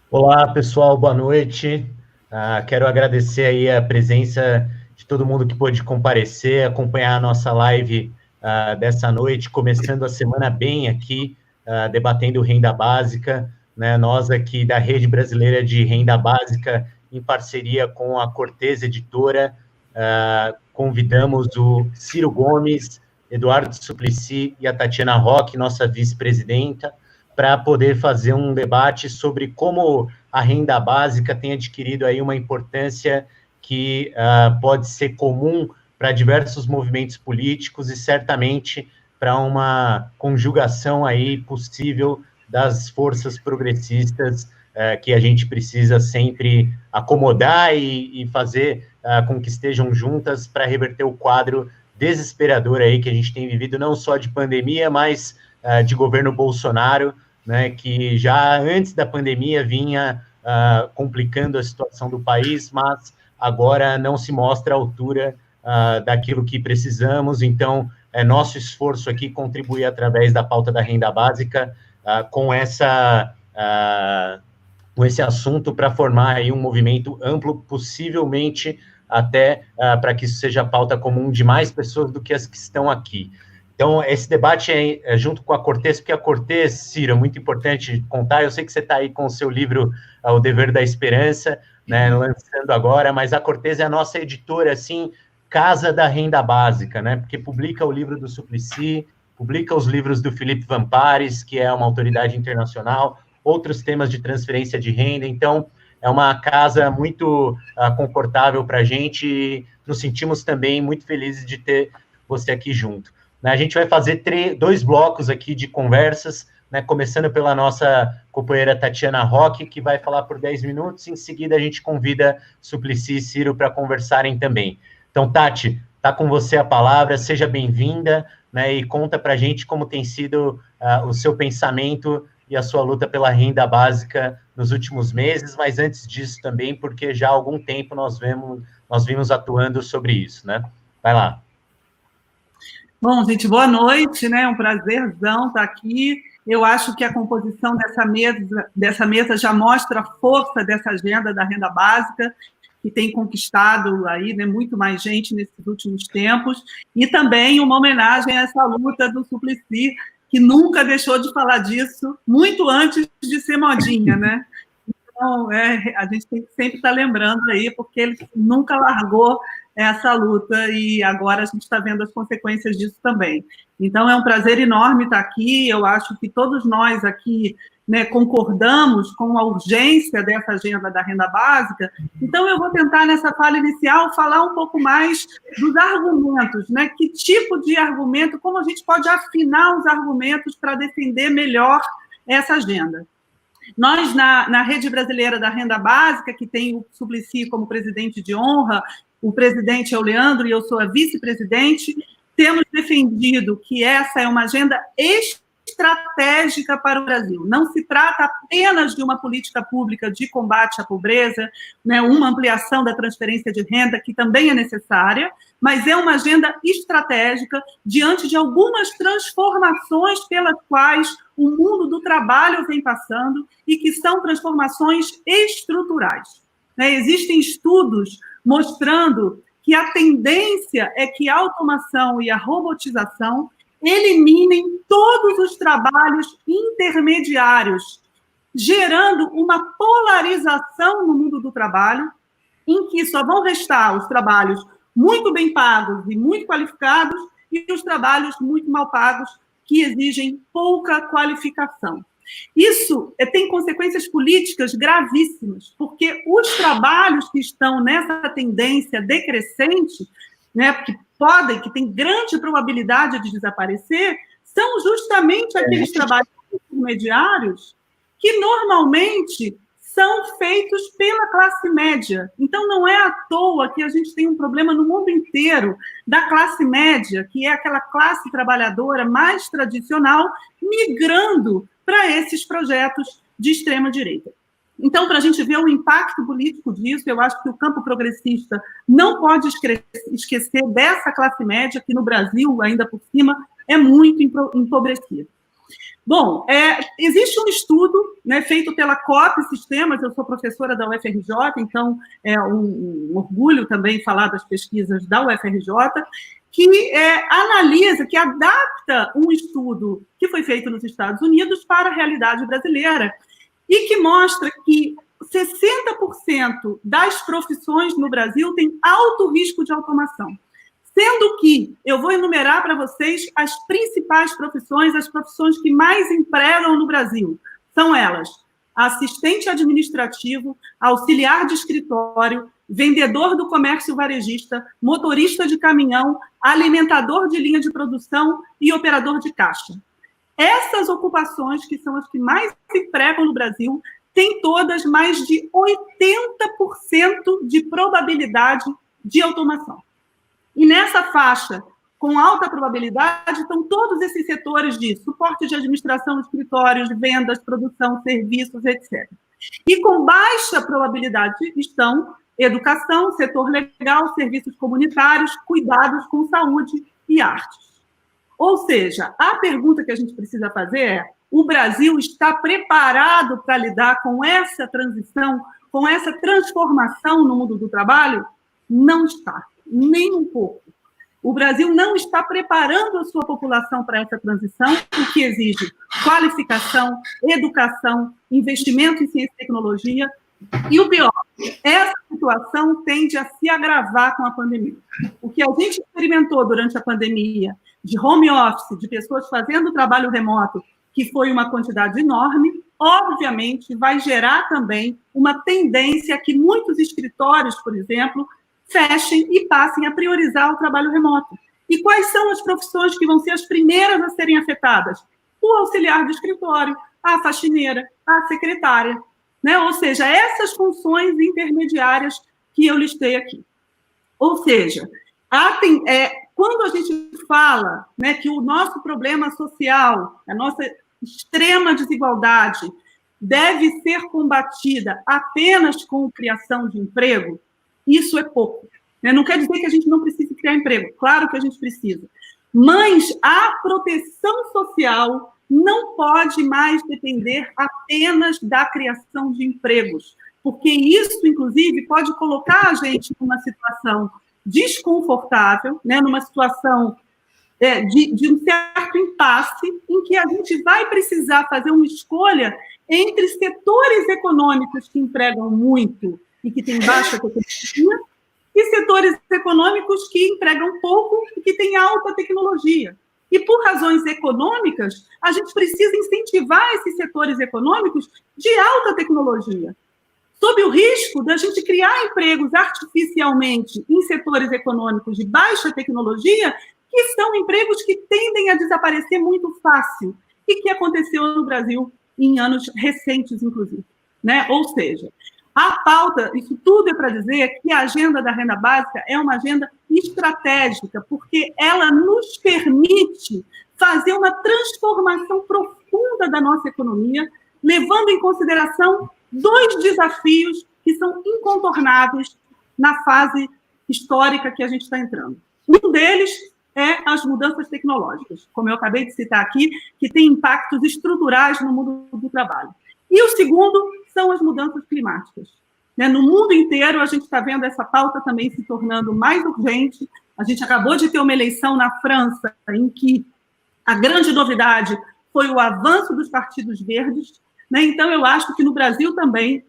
Olá, pessoal, boa noite. Quero agradecer aí a presença de todo mundo que pôde comparecer, acompanhar a nossa live dessa noite, começando a semana bem aqui, debatendo renda básica, né? Nós aqui da Rede Brasileira de Renda Básica, em parceria com a Cortez Editora, convidamos o Ciro Gomes, Eduardo Suplicy e a Tatiana Roque, nossa vice-presidenta, para poder fazer um debate sobre como a renda básica tem adquirido aí uma importância que pode ser comum para diversos movimentos políticos e certamente para uma conjugação aí possível das forças progressistas que a gente precisa sempre acomodar e fazer com que estejam juntas para reverter o quadro desesperador aí que a gente tem vivido, não só de pandemia, mas de governo Bolsonaro, né, que já antes da pandemia vinha complicando a situação do país, mas agora não se mostra à altura daquilo que precisamos. Então, é nosso esforço aqui contribuir através da pauta da renda básica com esse assunto para formar aí um movimento amplo, possivelmente até para que isso seja pauta comum de mais pessoas do que as que estão aqui. Então, esse debate é junto com a Cortez, porque a Cortez, Ciro, é muito importante contar, eu sei que você está aí com o seu livro O Dever da Esperança, né, lançando agora, mas a Cortez é a nossa editora, assim, casa da renda básica, né, porque publica o livro do Suplicy, publica os livros do Felipe Vampares, que é uma autoridade internacional, outros temas de transferência de renda, então é uma casa muito confortável para a gente e nos sentimos também muito felizes de ter você aqui junto. A gente vai fazer dois blocos aqui de conversas, né, começando pela nossa companheira Tatiana Roque, que vai falar por 10 minutos, em seguida a gente convida Suplicy e Ciro para conversarem também. Então, Tati, está com você a palavra, seja bem-vinda, né, e conta para a gente como tem sido o seu pensamento e a sua luta pela renda básica nos últimos meses, mas antes disso também, porque já há algum tempo nós vimos atuando sobre isso, né? Vai lá. Bom, gente, boa noite, né? É um prazerzão estar aqui. Eu acho que a composição dessa mesa já mostra a força dessa agenda da renda básica, que tem conquistado aí, né, muito mais gente nesses últimos tempos, e também uma homenagem a essa luta do Suplicy, que nunca deixou de falar disso, muito antes de ser modinha, né? Então, a gente tem que sempre estar lembrando aí, porque ele nunca largou essa luta e agora a gente está vendo as consequências disso também. Então, é um prazer enorme estar aqui. Eu acho que todos nós aqui, né, concordamos com a urgência dessa agenda da renda básica. Então, eu vou tentar, nessa fala inicial, falar um pouco mais dos argumentos, né? Que tipo de argumento, como a gente pode afinar os argumentos para defender melhor essa agenda. Nós, na Rede Brasileira da Renda Básica, que tem o Suplicy como presidente de honra, o presidente é o Leandro e eu sou a vice-presidente, temos defendido que essa é uma agenda estratégica para o Brasil. Não se trata apenas de uma política pública de combate à pobreza, né, uma ampliação da transferência de renda, que também é necessária, mas é uma agenda estratégica diante de algumas transformações pelas quais o mundo do trabalho vem passando e que são transformações estruturais. Existem estudos mostrando que a tendência é que a automação e a robotização eliminem todos os trabalhos intermediários, gerando uma polarização no mundo do trabalho, em que só vão restar os trabalhos muito bem pagos e muito qualificados e os trabalhos muito mal pagos que exigem pouca qualificação. Isso tem consequências políticas gravíssimas, porque os trabalhos que estão nessa tendência decrescente, né, que tem grande probabilidade de desaparecer, são justamente aqueles trabalhos intermediários que normalmente são feitos pela classe média. Então, não é à toa que a gente tem um problema no mundo inteiro da classe média, que é aquela classe trabalhadora mais tradicional, migrando para esses projetos de extrema-direita. Então, para a gente ver o impacto político disso, eu acho que o campo progressista não pode esquecer dessa classe média, que no Brasil, ainda por cima, é muito empobrecida. Bom, existe um estudo, né, feito pela COP Sistemas, eu sou professora da UFRJ, então é um orgulho também falar das pesquisas da UFRJ, que analisa, que adapta um estudo que foi feito nos Estados Unidos para a realidade brasileira e que mostra que 60% das profissões no Brasil têm alto risco de automação. Sendo que eu vou enumerar para vocês as principais profissões, as profissões que mais empregam no Brasil. São elas: assistente administrativo, auxiliar de escritório, vendedor do comércio varejista, motorista de caminhão, alimentador de linha de produção e operador de caixa. Essas ocupações, que são as que mais empregam no Brasil, têm todas mais de 80% de probabilidade de automação. E nessa faixa, com alta probabilidade, estão todos esses setores de suporte de administração de escritórios, vendas, produção, serviços, etc. E com baixa probabilidade estão educação, setor legal, serviços comunitários, cuidados com saúde e artes. Ou seja, a pergunta que a gente precisa fazer é: o Brasil está preparado para lidar com essa transição, com essa transformação no mundo do trabalho? Não está. Nem um pouco. O Brasil não está preparando a sua população para essa transição, o que exige qualificação, educação, investimento em ciência e tecnologia. E o pior, essa situação tende a se agravar com a pandemia. O que a gente experimentou durante a pandemia, de home office, de pessoas fazendo trabalho remoto, que foi uma quantidade enorme, obviamente vai gerar também uma tendência que muitos escritórios, por exemplo, fechem e passem a priorizar o trabalho remoto. E quais são as profissões que vão ser as primeiras a serem afetadas? O auxiliar de escritório, a faxineira, a secretária, né? Ou seja, essas funções intermediárias que eu listei aqui. Ou seja, quando a gente fala, né, que o nosso problema social, a nossa extrema desigualdade, deve ser combatida apenas com a criação de emprego, isso é pouco. Não quer dizer que a gente não precise criar emprego. Claro que a gente precisa. Mas a proteção social não pode mais depender apenas da criação de empregos, porque isso, inclusive, pode colocar a gente numa situação desconfortável, né, numa situação de um certo impasse, em que a gente vai precisar fazer uma escolha entre setores econômicos que empregam muito e que têm baixa tecnologia, e setores econômicos que empregam pouco e que têm alta tecnologia. E, por razões econômicas, a gente precisa incentivar esses setores econômicos de alta tecnologia, sob o risco da gente criar empregos artificialmente em setores econômicos de baixa tecnologia, que são empregos que tendem a desaparecer muito fácil, e que aconteceu no Brasil em anos recentes, inclusive. Né? Ou seja, a pauta, isso tudo é para dizer que a agenda da renda básica é uma agenda estratégica, porque ela nos permite fazer uma transformação profunda da nossa economia, levando em consideração dois desafios que são incontornáveis na fase histórica que a gente está entrando. Um deles é as mudanças tecnológicas, como eu acabei de citar aqui, que tem impactos estruturais no mundo do trabalho. E o segundo são as mudanças climáticas. No mundo inteiro, a gente está vendo essa pauta também se tornando mais urgente. A gente acabou de ter uma eleição na França, em que a grande novidade foi o avanço dos partidos verdes. Então, eu acho que no Brasil também,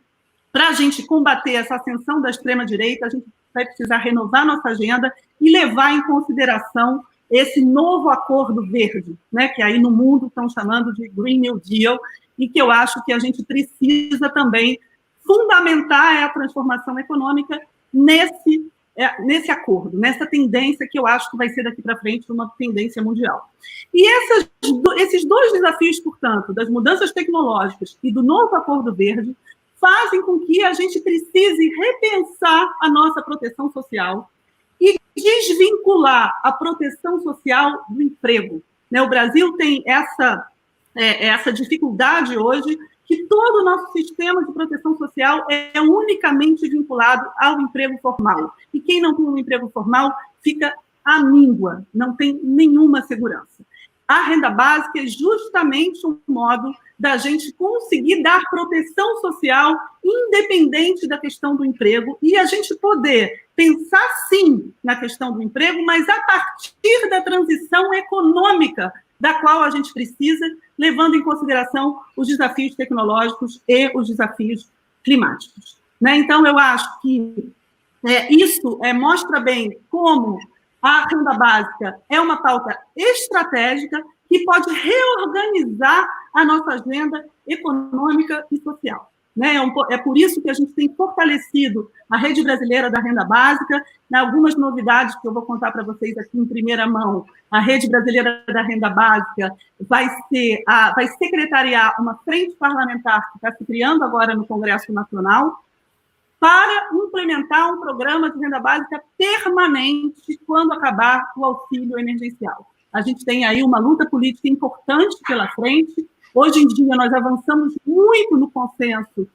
para a gente combater essa ascensão da extrema-direita, a gente vai precisar renovar nossa agenda e levar em consideração esse novo acordo verde, que aí no mundo estão chamando de Green New Deal, e que eu acho que a gente precisa também fundamentar a transformação econômica nesse acordo, nessa tendência que eu acho que vai ser daqui para frente uma tendência mundial. E esses dois desafios, portanto, das mudanças tecnológicas e do novo acordo verde, fazem com que a gente precise repensar a nossa proteção social e desvincular a proteção social do emprego. O Brasil tem essa dificuldade hoje, que todo o nosso sistema de proteção social é unicamente vinculado ao emprego formal. E quem não tem um emprego formal fica à míngua, não tem nenhuma segurança. a renda básica é justamente um modo da gente conseguir dar proteção social independente da questão do emprego e a gente poder pensar, sim, na questão do emprego, mas a partir da transição econômica da qual a gente precisa, levando em consideração os desafios tecnológicos e os desafios climáticos. Né? Então, eu acho que isso mostra bem como a renda básica é uma pauta estratégica que pode reorganizar a nossa agenda econômica e social. Né? É por isso que a gente tem fortalecido a Rede Brasileira da Renda Básica. Algumas novidades que eu vou contar para vocês aqui em primeira mão. A Rede Brasileira da Renda Básica vai secretariar uma frente parlamentar que está se criando agora no Congresso Nacional para implementar um programa de renda básica permanente quando acabar o auxílio emergencial. A gente tem aí uma luta política importante pela frente. Hoje em dia, nós avançamos muito no consenso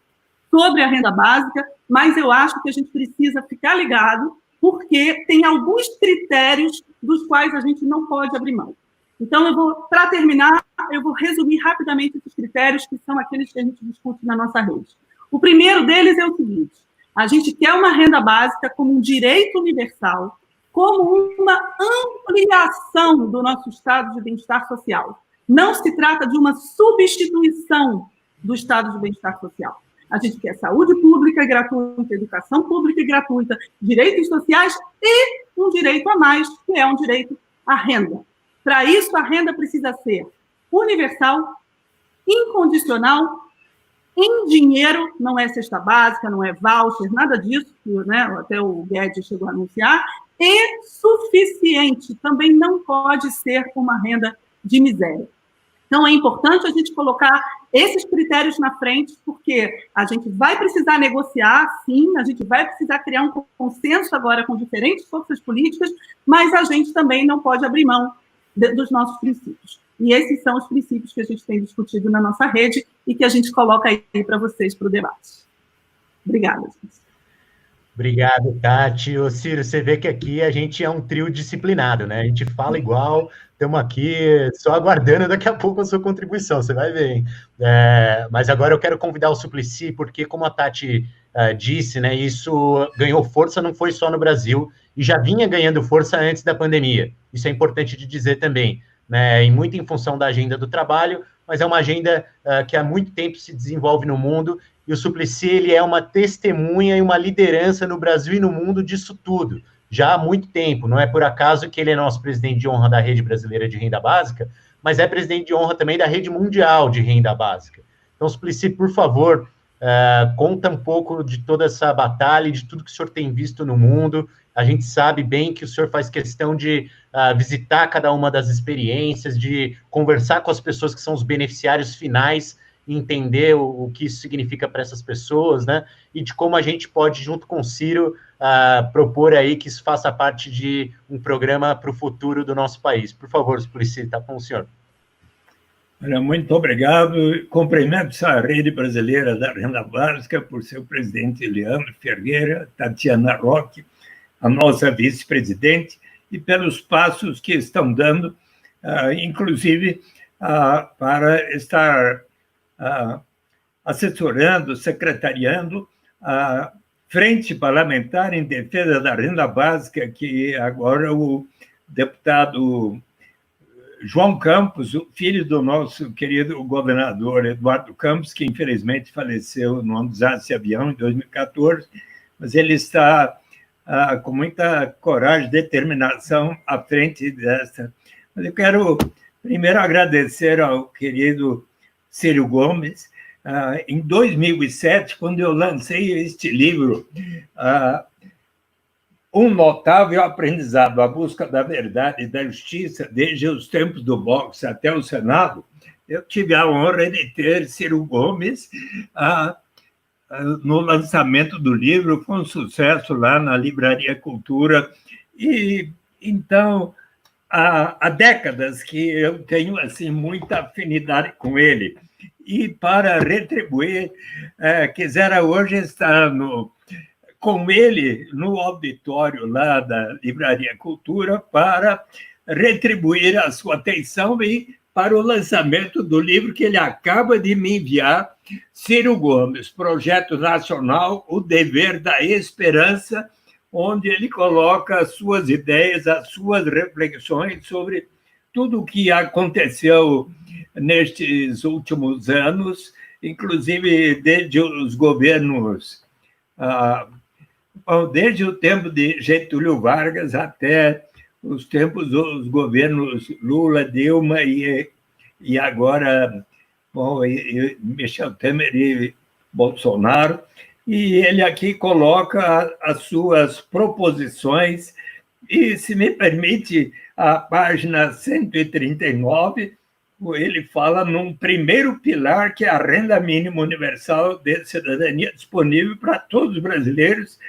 sobre a renda básica, mas eu acho que a gente precisa ficar ligado, porque tem alguns critérios dos quais a gente não pode abrir mão. Então, para terminar, eu vou resumir rapidamente esses critérios, que são aqueles que a gente discute na nossa rede. O primeiro deles é o seguinte: a gente quer uma renda básica como um direito universal, como uma ampliação do nosso estado de bem-estar social. Não se trata de uma substituição do estado de bem-estar social. A gente quer saúde pública e gratuita, educação pública e gratuita, direitos sociais e um direito a mais, que é um direito à renda. Para isso, a renda precisa ser universal, incondicional, em dinheiro, não é cesta básica, não é voucher, nada disso, né? Até o Guedes chegou a anunciar, e suficiente, também não pode ser uma renda de miséria. Então, é importante a gente colocar esses critérios na frente, porque a gente vai precisar negociar, sim, a gente vai precisar criar um consenso agora com diferentes forças políticas, mas a gente também não pode abrir mão dos nossos princípios. E esses são os princípios que a gente tem discutido na nossa rede e que a gente coloca aí para vocês para o debate. Obrigada, gente. Obrigado, Tati. Ô, Ciro, você vê que aqui a gente é um trio disciplinado, né? A gente fala igual, estamos aqui só aguardando daqui a pouco a sua contribuição, você vai ver, hein? Mas agora eu quero convidar o Suplicy, porque como a Tati disse, né, isso ganhou força, não foi só no Brasil, e já vinha ganhando força antes da pandemia. Isso é importante de dizer também, né? E muito em função da agenda do trabalho, mas é uma agenda que há muito tempo se desenvolve no mundo, e o Suplicy, ele é uma testemunha e uma liderança no Brasil e no mundo disso tudo, já há muito tempo. Não é por acaso que ele é nosso presidente de honra da Rede Brasileira de Renda Básica, mas é presidente de honra também da Rede Mundial de Renda Básica. Então, Suplicy, por favor, conta um pouco de toda essa batalha, de tudo que o senhor tem visto no mundo. A gente sabe bem que o senhor faz questão de visitar cada uma das experiências, de conversar com as pessoas que são os beneficiários finais, entender o que isso significa para essas pessoas, né? E de como a gente pode, junto com o Ciro, propor aí que isso faça parte de um programa para o futuro do nosso país. Por favor, Suplicy, está com o senhor. Olha, muito obrigado. Cumprimento a Rede Brasileira da Renda Básica por seu presidente Leandro Ferreira, Tatiana Roque, a nossa vice-presidente, e pelos passos que estão dando, inclusive para estar assessorando, secretariando a Frente Parlamentar em Defesa da Renda Básica, que agora o deputado João Campos, o filho do nosso querido governador Eduardo Campos, que infelizmente faleceu num desastre de avião em 2014, mas ele está com muita coragem e determinação à frente dessa. Mas eu quero primeiro agradecer ao querido Ciro Gomes. Em 2007, quando eu lancei este livro, Um Notável Aprendizado, a Busca da Verdade e da Justiça, desde os tempos do boxe até o Senado, eu tive a honra de ter Ciro Gomes no lançamento do livro, foi um sucesso lá na Livraria Cultura, e então há décadas que eu tenho assim muita afinidade com ele. E para retribuir, quisera hoje estar com ele no auditório lá da Livraria Cultura para retribuir a sua atenção e para o lançamento do livro que ele acaba de me enviar, Ciro Gomes, Projeto Nacional, O Dever da Esperança, onde ele coloca as suas ideias, as suas reflexões sobre tudo o que aconteceu nestes últimos anos, inclusive desde os governos, desde o tempo de Getúlio Vargas até os tempos dos governos Lula, Dilma e agora Michel Temer e Bolsonaro. E ele aqui coloca as suas proposições e, se me permite, a página 139, ele fala num primeiro pilar, que é a renda mínima universal de cidadania disponível para todos os brasileiros,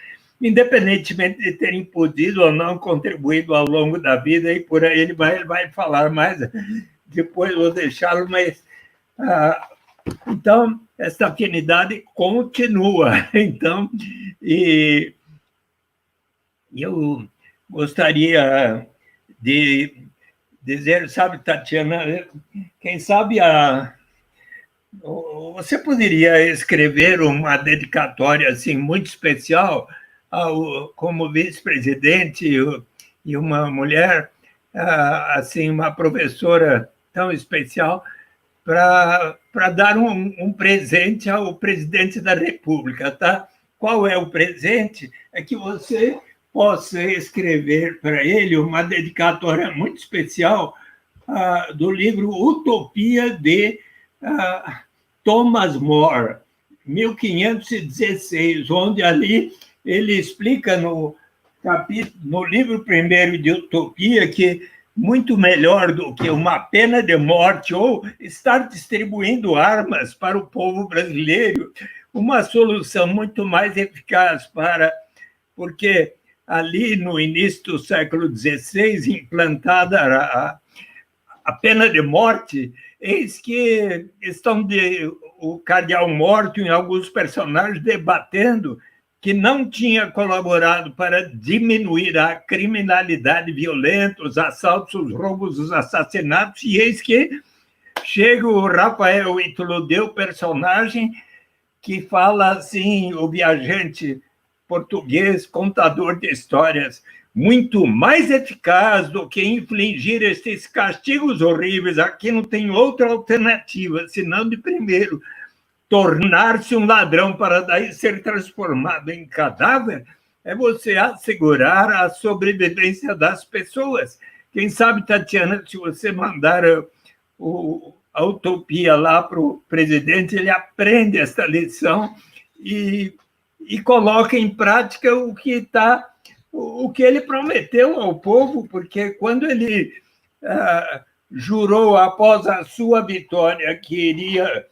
independentemente de terem podido ou não contribuído ao longo da vida, e por aí ele vai falar mais, depois vou deixá-lo, mas... então, essa afinidade continua. Então, e eu gostaria de dizer, sabe, Tatiana, quem sabe você poderia escrever uma dedicatória assim muito especial como vice-presidente e uma mulher, assim, uma professora tão especial, para dar um presente ao presidente da República, tá? Qual é o presente? É que você possa escrever para ele uma dedicatória muito especial do livro Utopia de Thomas More, 1516, onde ali ele explica no livro primeiro de Utopia que muito melhor do que uma pena de morte ou estar distribuindo armas para o povo brasileiro, uma solução muito mais eficaz porque ali no início do século XVI, implantada a pena de morte, eis que estão o cardeal Morto e alguns personagens debatendo que não tinha colaborado para diminuir a criminalidade violenta, os assaltos, os roubos, os assassinatos, e eis que chega o Rafael Itolodeu, personagem que fala assim, o viajante português, contador de histórias, muito mais eficaz do que infligir estes castigos horríveis. Aqui não tem outra alternativa, senão de primeiro tornar-se um ladrão para daí ser transformado em cadáver, é você assegurar a sobrevivência das pessoas. Quem sabe, Tatiana, se você mandar a utopia lá para o presidente, ele aprende esta lição e coloca em prática o que ele prometeu ao povo, porque quando ele jurou após a sua vitória que iria...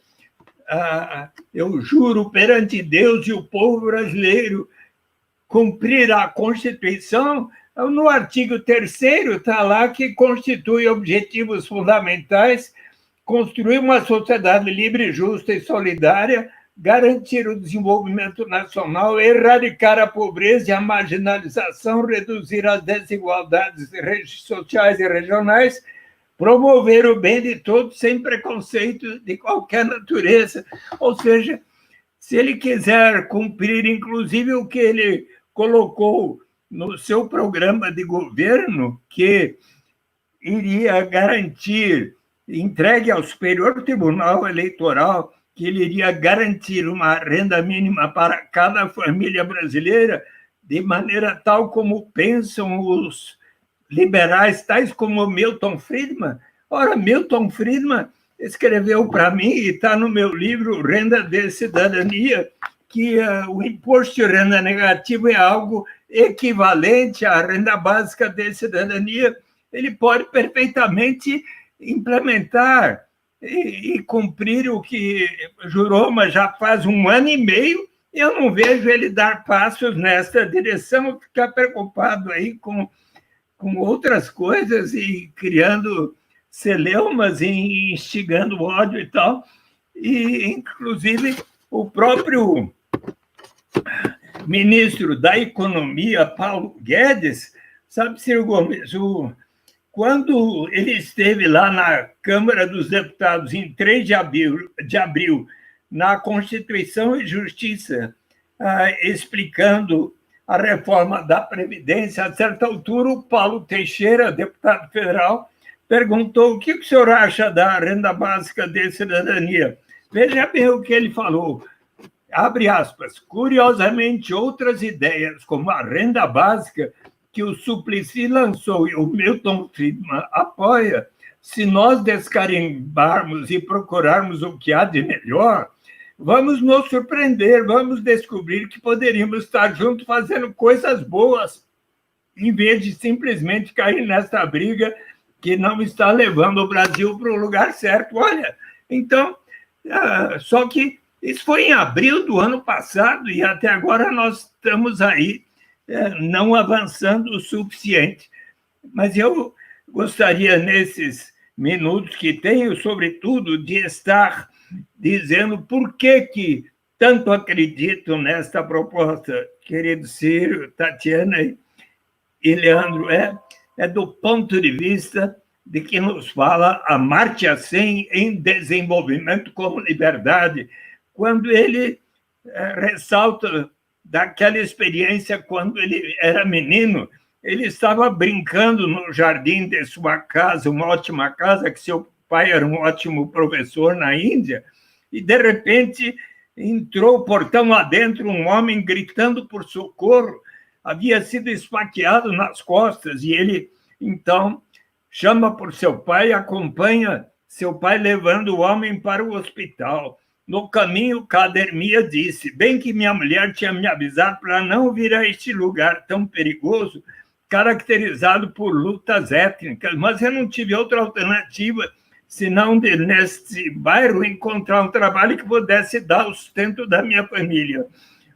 eu juro perante Deus e o povo brasileiro cumprir a Constituição, no artigo 3º está lá que constitui objetivos fundamentais, construir uma sociedade livre, justa e solidária, garantir o desenvolvimento nacional, erradicar a pobreza e a marginalização, reduzir as desigualdades sociais e regionais, promover o bem de todos sem preconceito de qualquer natureza. Ou seja, se ele quiser cumprir, inclusive, o que ele colocou no seu programa de governo, que iria garantir, entregue ao Superior Tribunal Eleitoral, que ele iria garantir uma renda mínima para cada família brasileira, de maneira tal como pensam os liberais, tais como Milton Friedman. Ora, Milton Friedman escreveu para mim, e está no meu livro Renda de Cidadania, que o imposto de renda negativo é algo equivalente à renda básica de cidadania. Ele pode perfeitamente implementar e cumprir o que jurou, mas já faz 1 ano e meio, e eu não vejo ele dar passos nessa direção, ficar preocupado aí com outras coisas e criando celeumas e instigando ódio e tal. E, inclusive, o próprio ministro da Economia, Paulo Guedes, sabe, Ciro Gomes, quando ele esteve lá na Câmara dos Deputados, em 3 de abril, na Constituição e Justiça, explicando a reforma da Previdência, a certa altura, o Paulo Teixeira, deputado federal, perguntou: o que o senhor acha da renda básica de cidadania? Veja bem o que ele falou. Abre aspas. Curiosamente, outras ideias, como a renda básica, que o Suplicy lançou e o Milton Friedman apoia, se nós descarimbarmos e procurarmos o que há de melhor, vamos nos surpreender, vamos descobrir que poderíamos estar juntos fazendo coisas boas, em vez de simplesmente cair nessa briga que não está levando o Brasil para o lugar certo. Olha, então, só que isso foi em abril do ano passado e até agora nós estamos aí não avançando o suficiente. Mas eu gostaria, nesses minutos que tenho, sobretudo, de estar dizendo por que tanto acredito nesta proposta, querido Ciro, Tatiana e Leandro, é do ponto de vista de que nos fala Amartya Sen em Desenvolvimento como Liberdade, quando ele ressalta daquela experiência quando ele era menino. Ele estava brincando no jardim de sua casa, uma ótima casa, que seu pai era um ótimo professor na Índia, e, de repente, entrou portão adentro um homem gritando por socorro, havia sido esfaqueado nas costas, e ele, então, chama por seu pai, acompanha seu pai levando o homem para o hospital. No caminho, Cadermia disse: bem que minha mulher tinha me avisado para não vir a este lugar tão perigoso, caracterizado por lutas étnicas, mas eu não tive outra alternativa senão de, neste bairro, encontrar um trabalho que pudesse dar o sustento da minha família.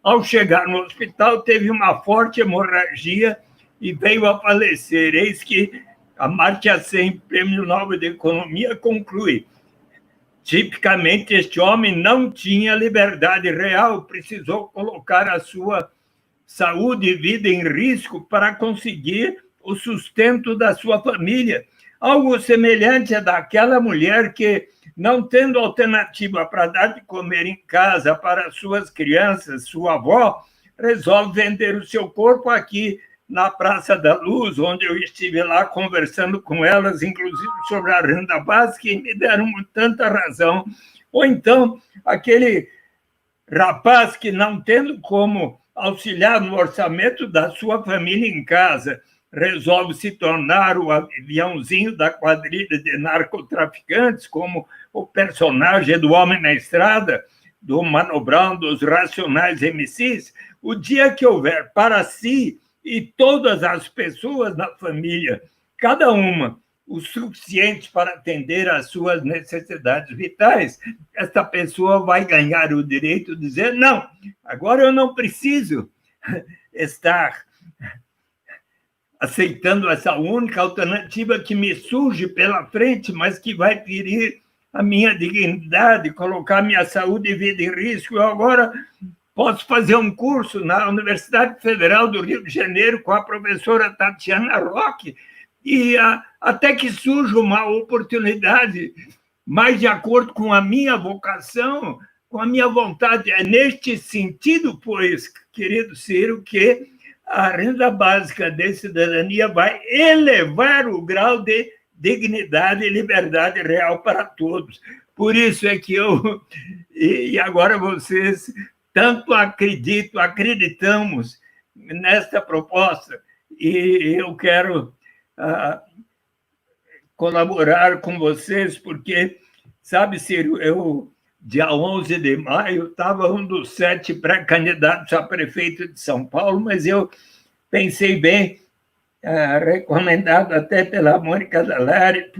Ao chegar no hospital, teve uma forte hemorragia e veio a falecer. Eis que Amartya Sen, Prêmio Nobel de Economia, conclui: tipicamente, este homem não tinha liberdade real, precisou colocar a sua saúde e vida em risco para conseguir o sustento da sua família. Algo semelhante a daquela mulher que, não tendo alternativa para dar de comer em casa para suas crianças, sua avó, resolve vender o seu corpo aqui na Praça da Luz, onde eu estive lá conversando com elas, inclusive sobre a renda básica, e me deram tanta razão. Ou então, aquele rapaz que, não tendo como auxiliar no orçamento da sua família em casa, resolve se tornar o aviãozinho da quadrilha de narcotraficantes, como o personagem do Homem na Estrada, do Mano Brown, dos Racionais MCs. O dia que houver para si e todas as pessoas na família, cada uma, o suficiente para atender às suas necessidades vitais, esta pessoa vai ganhar o direito de dizer: não, agora eu não preciso estar aceitando essa única alternativa que me surge pela frente, mas que vai ferir a minha dignidade, colocar minha saúde e vida em risco. Eu agora posso fazer um curso na Universidade Federal do Rio de Janeiro com a professora Tatiana Roque, e até que surja uma oportunidade mais de acordo com a minha vocação, com a minha vontade. É neste sentido, pois, querido Ciro, que a renda básica de cidadania vai elevar o grau de dignidade e liberdade real para todos. Por isso é que eu, e agora vocês, tanto acreditamos nesta proposta, e eu quero colaborar com vocês, porque, sabe, Ciro, eu, dia 11 de maio, estava um dos 7 pré-candidatos a prefeito de São Paulo, mas eu pensei bem, recomendado até pela Mônica Dallaire,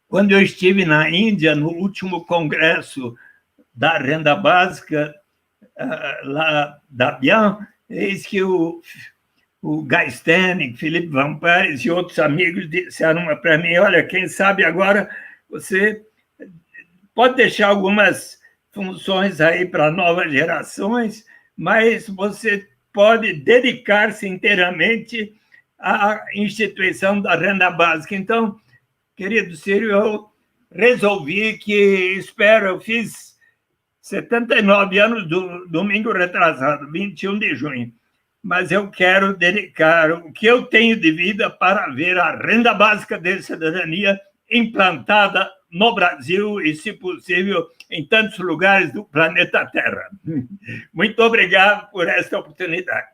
quando eu estive na Índia, no último congresso da renda básica, lá da BIAN, eis que o Guy Stanning, Felipe Van Paes e outros amigos disseram para mim: olha, quem sabe agora você pode deixar algumas funções aí para novas gerações, mas você pode dedicar-se inteiramente a instituição da renda básica. Então, querido Ciro, eu resolvi que, eu fiz 79 anos do domingo retrasado, 21 de junho, mas eu quero dedicar o que eu tenho de vida para ver a renda básica de cidadania implantada no Brasil e, se possível, em tantos lugares do planeta Terra. Muito obrigado por esta oportunidade.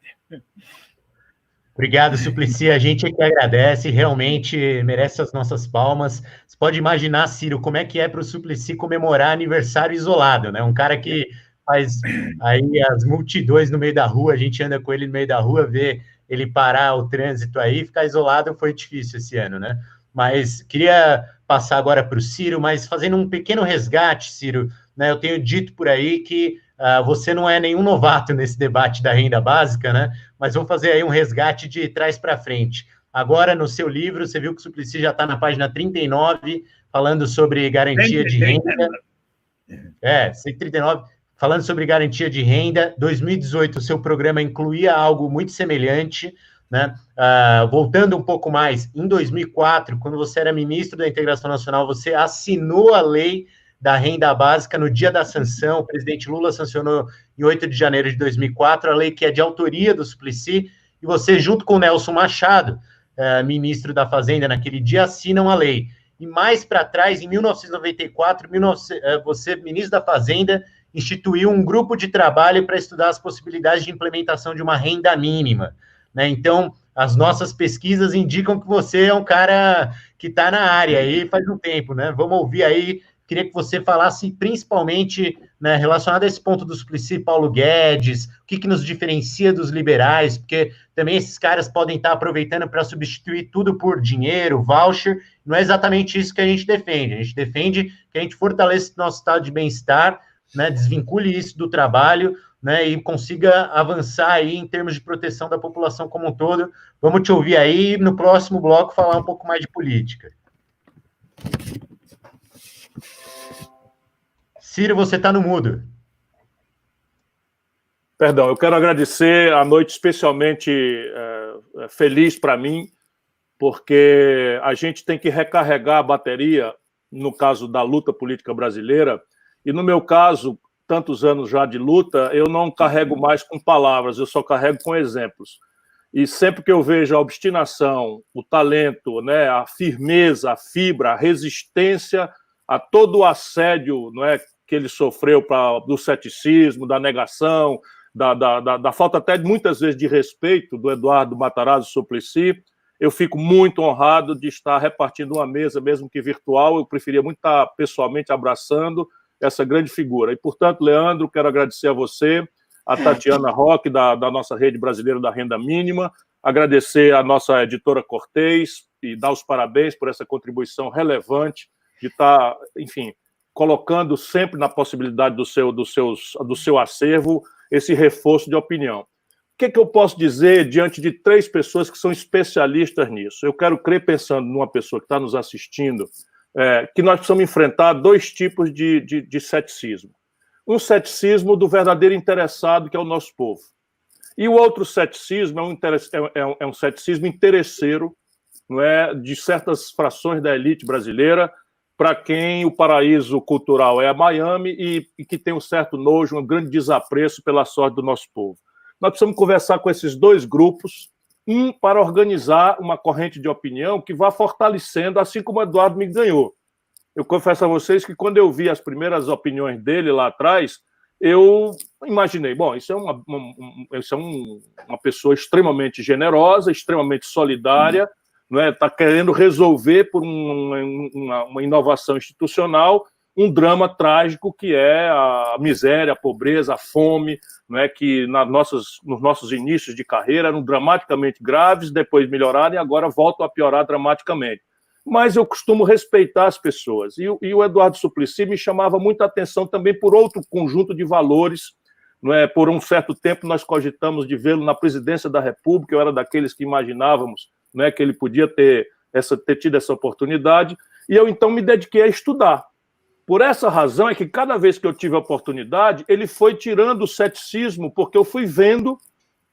Obrigado, Suplicy. A gente é que agradece, realmente merece as nossas palmas. Você pode imaginar, Ciro, como é que é para o Suplicy comemorar aniversário isolado, né? Um cara que faz aí as multidões no meio da rua, a gente anda com ele no meio da rua, vê ele parar o trânsito aí, ficar isolado foi difícil esse ano, né? Mas queria passar agora para o Ciro, mas fazendo um pequeno resgate, Ciro, né? Eu tenho dito por aí que você não é nenhum novato nesse debate da renda básica, né? Mas vou fazer aí um resgate de trás para frente. Agora, no seu livro, você viu que o Suplicy já está na página 39, falando sobre garantia de renda. 139, falando sobre garantia de renda. 2018, o seu programa incluía algo muito semelhante, né? Voltando um pouco mais, em 2004, quando você era ministro da Integração Nacional, você assinou a lei da renda básica no dia da sanção. O presidente Lula sancionou em 8 de janeiro de 2004, a lei que é de autoria do Suplicy, e você, junto com o Nelson Machado, ministro da Fazenda naquele dia, assinam a lei. E mais para trás, em 1994, você, ministro da Fazenda, instituiu um grupo de trabalho para estudar as possibilidades de implementação de uma renda mínima, né? Então, as nossas pesquisas indicam que você é um cara que está na área aí faz um tempo, né? Vamos ouvir aí. Queria que você falasse principalmente, né, relacionado a esse ponto do Suplicy, Paulo Guedes, o que nos diferencia dos liberais, porque também esses caras podem estar aproveitando para substituir tudo por dinheiro, voucher. Não é exatamente isso que a gente defende. A gente defende que a gente fortaleça o nosso estado de bem-estar, né, desvincule isso do trabalho, né, e consiga avançar aí em termos de proteção da população como um todo. Vamos te ouvir aí e no próximo bloco falar um pouco mais de política. Ciro, você está no mudo. Perdão, eu quero agradecer a noite especialmente feliz para mim, porque a gente tem que recarregar a bateria, no caso da luta política brasileira, e no meu caso, tantos anos já de luta, eu não carrego mais com palavras, eu só carrego com exemplos. E sempre que eu vejo a obstinação, o talento, né, a firmeza, a fibra, a resistência a todo o assédio, não é, que ele sofreu do ceticismo, da negação, da falta até muitas vezes de respeito do Eduardo Matarazzo Suplicy, eu fico muito honrado de estar repartindo uma mesa, mesmo que virtual. Eu preferia muito estar pessoalmente abraçando essa grande figura. E, portanto, Leandro, quero agradecer a você, a Tatiana Roque, da nossa Rede Brasileira da Renda Mínima, agradecer a nossa editora Cortez e dar os parabéns por essa contribuição relevante de estar, enfim, colocando sempre na possibilidade do seu acervo esse reforço de opinião. O que eu posso dizer diante de 3 pessoas que são especialistas nisso? Eu quero crer, pensando numa pessoa que está nos assistindo, que nós precisamos enfrentar 2 tipos de ceticismo. Um ceticismo do verdadeiro interessado, que é o nosso povo. E o outro ceticismo é um ceticismo interesseiro, não é, de certas frações da elite brasileira, para quem o paraíso cultural é a Miami e que tem um certo nojo, um grande desapreço pela sorte do nosso povo. Nós precisamos conversar com esses 2 grupos, para organizar uma corrente de opinião que vá fortalecendo, assim como o Eduardo me ganhou. Eu confesso a vocês que quando eu vi as primeiras opiniões dele lá atrás, eu imaginei, bom, isso é uma pessoa extremamente generosa, extremamente solidária, não é? Está querendo resolver por uma inovação institucional um drama trágico que é a miséria, a pobreza, a fome, não é? Que nos nossos inícios de carreira eram dramaticamente graves, depois melhoraram e agora voltam a piorar dramaticamente. Mas eu costumo respeitar as pessoas. E o Eduardo Suplicy me chamava muita atenção também por outro conjunto de valores. Não é? Por um certo tempo nós cogitamos de vê-lo na presidência da República, eu era daqueles que imaginávamos, não é, que ele podia ter tido essa oportunidade, e eu então me dediquei a estudar. Por essa razão é que cada vez que eu tive a oportunidade, ele foi tirando o ceticismo, porque eu fui vendo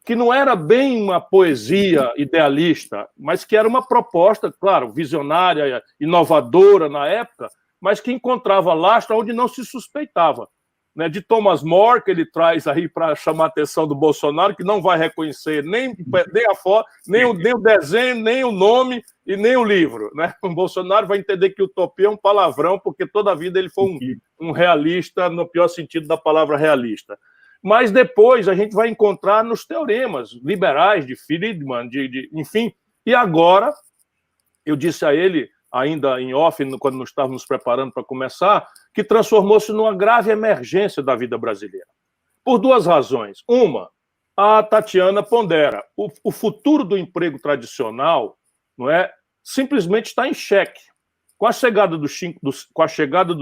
que não era bem uma poesia idealista, mas que era uma proposta, claro, visionária, inovadora na época, mas que encontrava lastro onde não se suspeitava. Né, de Thomas More, que ele traz aí para chamar a atenção do Bolsonaro, que não vai reconhecer nem a foto, nem o desenho, nem o nome e nem o livro. Né? O Bolsonaro vai entender que utopia é um palavrão, porque toda a vida ele foi um realista, no pior sentido da palavra realista. Mas depois a gente vai encontrar nos teoremas liberais de Friedman, enfim. E agora, eu disse a ele, ainda em off, quando nós estávamos nos preparando para começar, que transformou-se numa grave emergência da vida brasileira. Por duas razões. Uma, a Tatiana pondera. O futuro do emprego tradicional, não é, simplesmente está em xeque. Com a chegada do 5G, com a chegada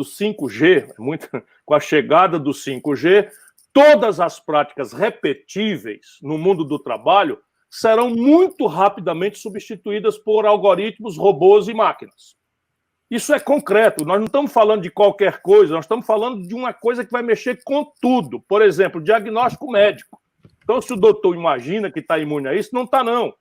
do 5G, todas as práticas repetíveis no mundo do trabalho serão muito rapidamente substituídas por algoritmos, robôs e máquinas. Isso é concreto, nós não estamos falando de qualquer coisa, nós estamos falando de uma coisa que vai mexer com tudo. Por exemplo, diagnóstico médico. Então, se o doutor imagina que está imune a isso, não está, não.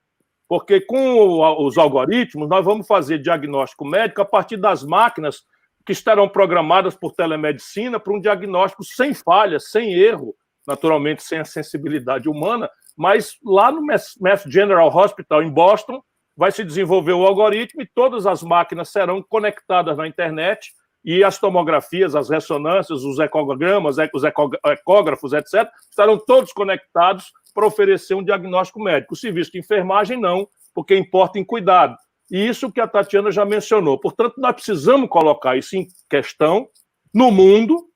Porque com os algoritmos, nós vamos fazer diagnóstico médico a partir das máquinas que estarão programadas por telemedicina para um diagnóstico sem falha, sem erro, naturalmente sem a sensibilidade humana, mas lá no Mass General Hospital, em Boston, vai se desenvolver o algoritmo e todas as máquinas serão conectadas na internet e as tomografias, as ressonâncias, os ecogramas, os ecógrafos, etc., estarão todos conectados para oferecer um diagnóstico médico. O serviço de enfermagem não, porque importa em cuidado. E isso que a Tatiana já mencionou. Portanto, nós precisamos colocar isso em questão no mundo,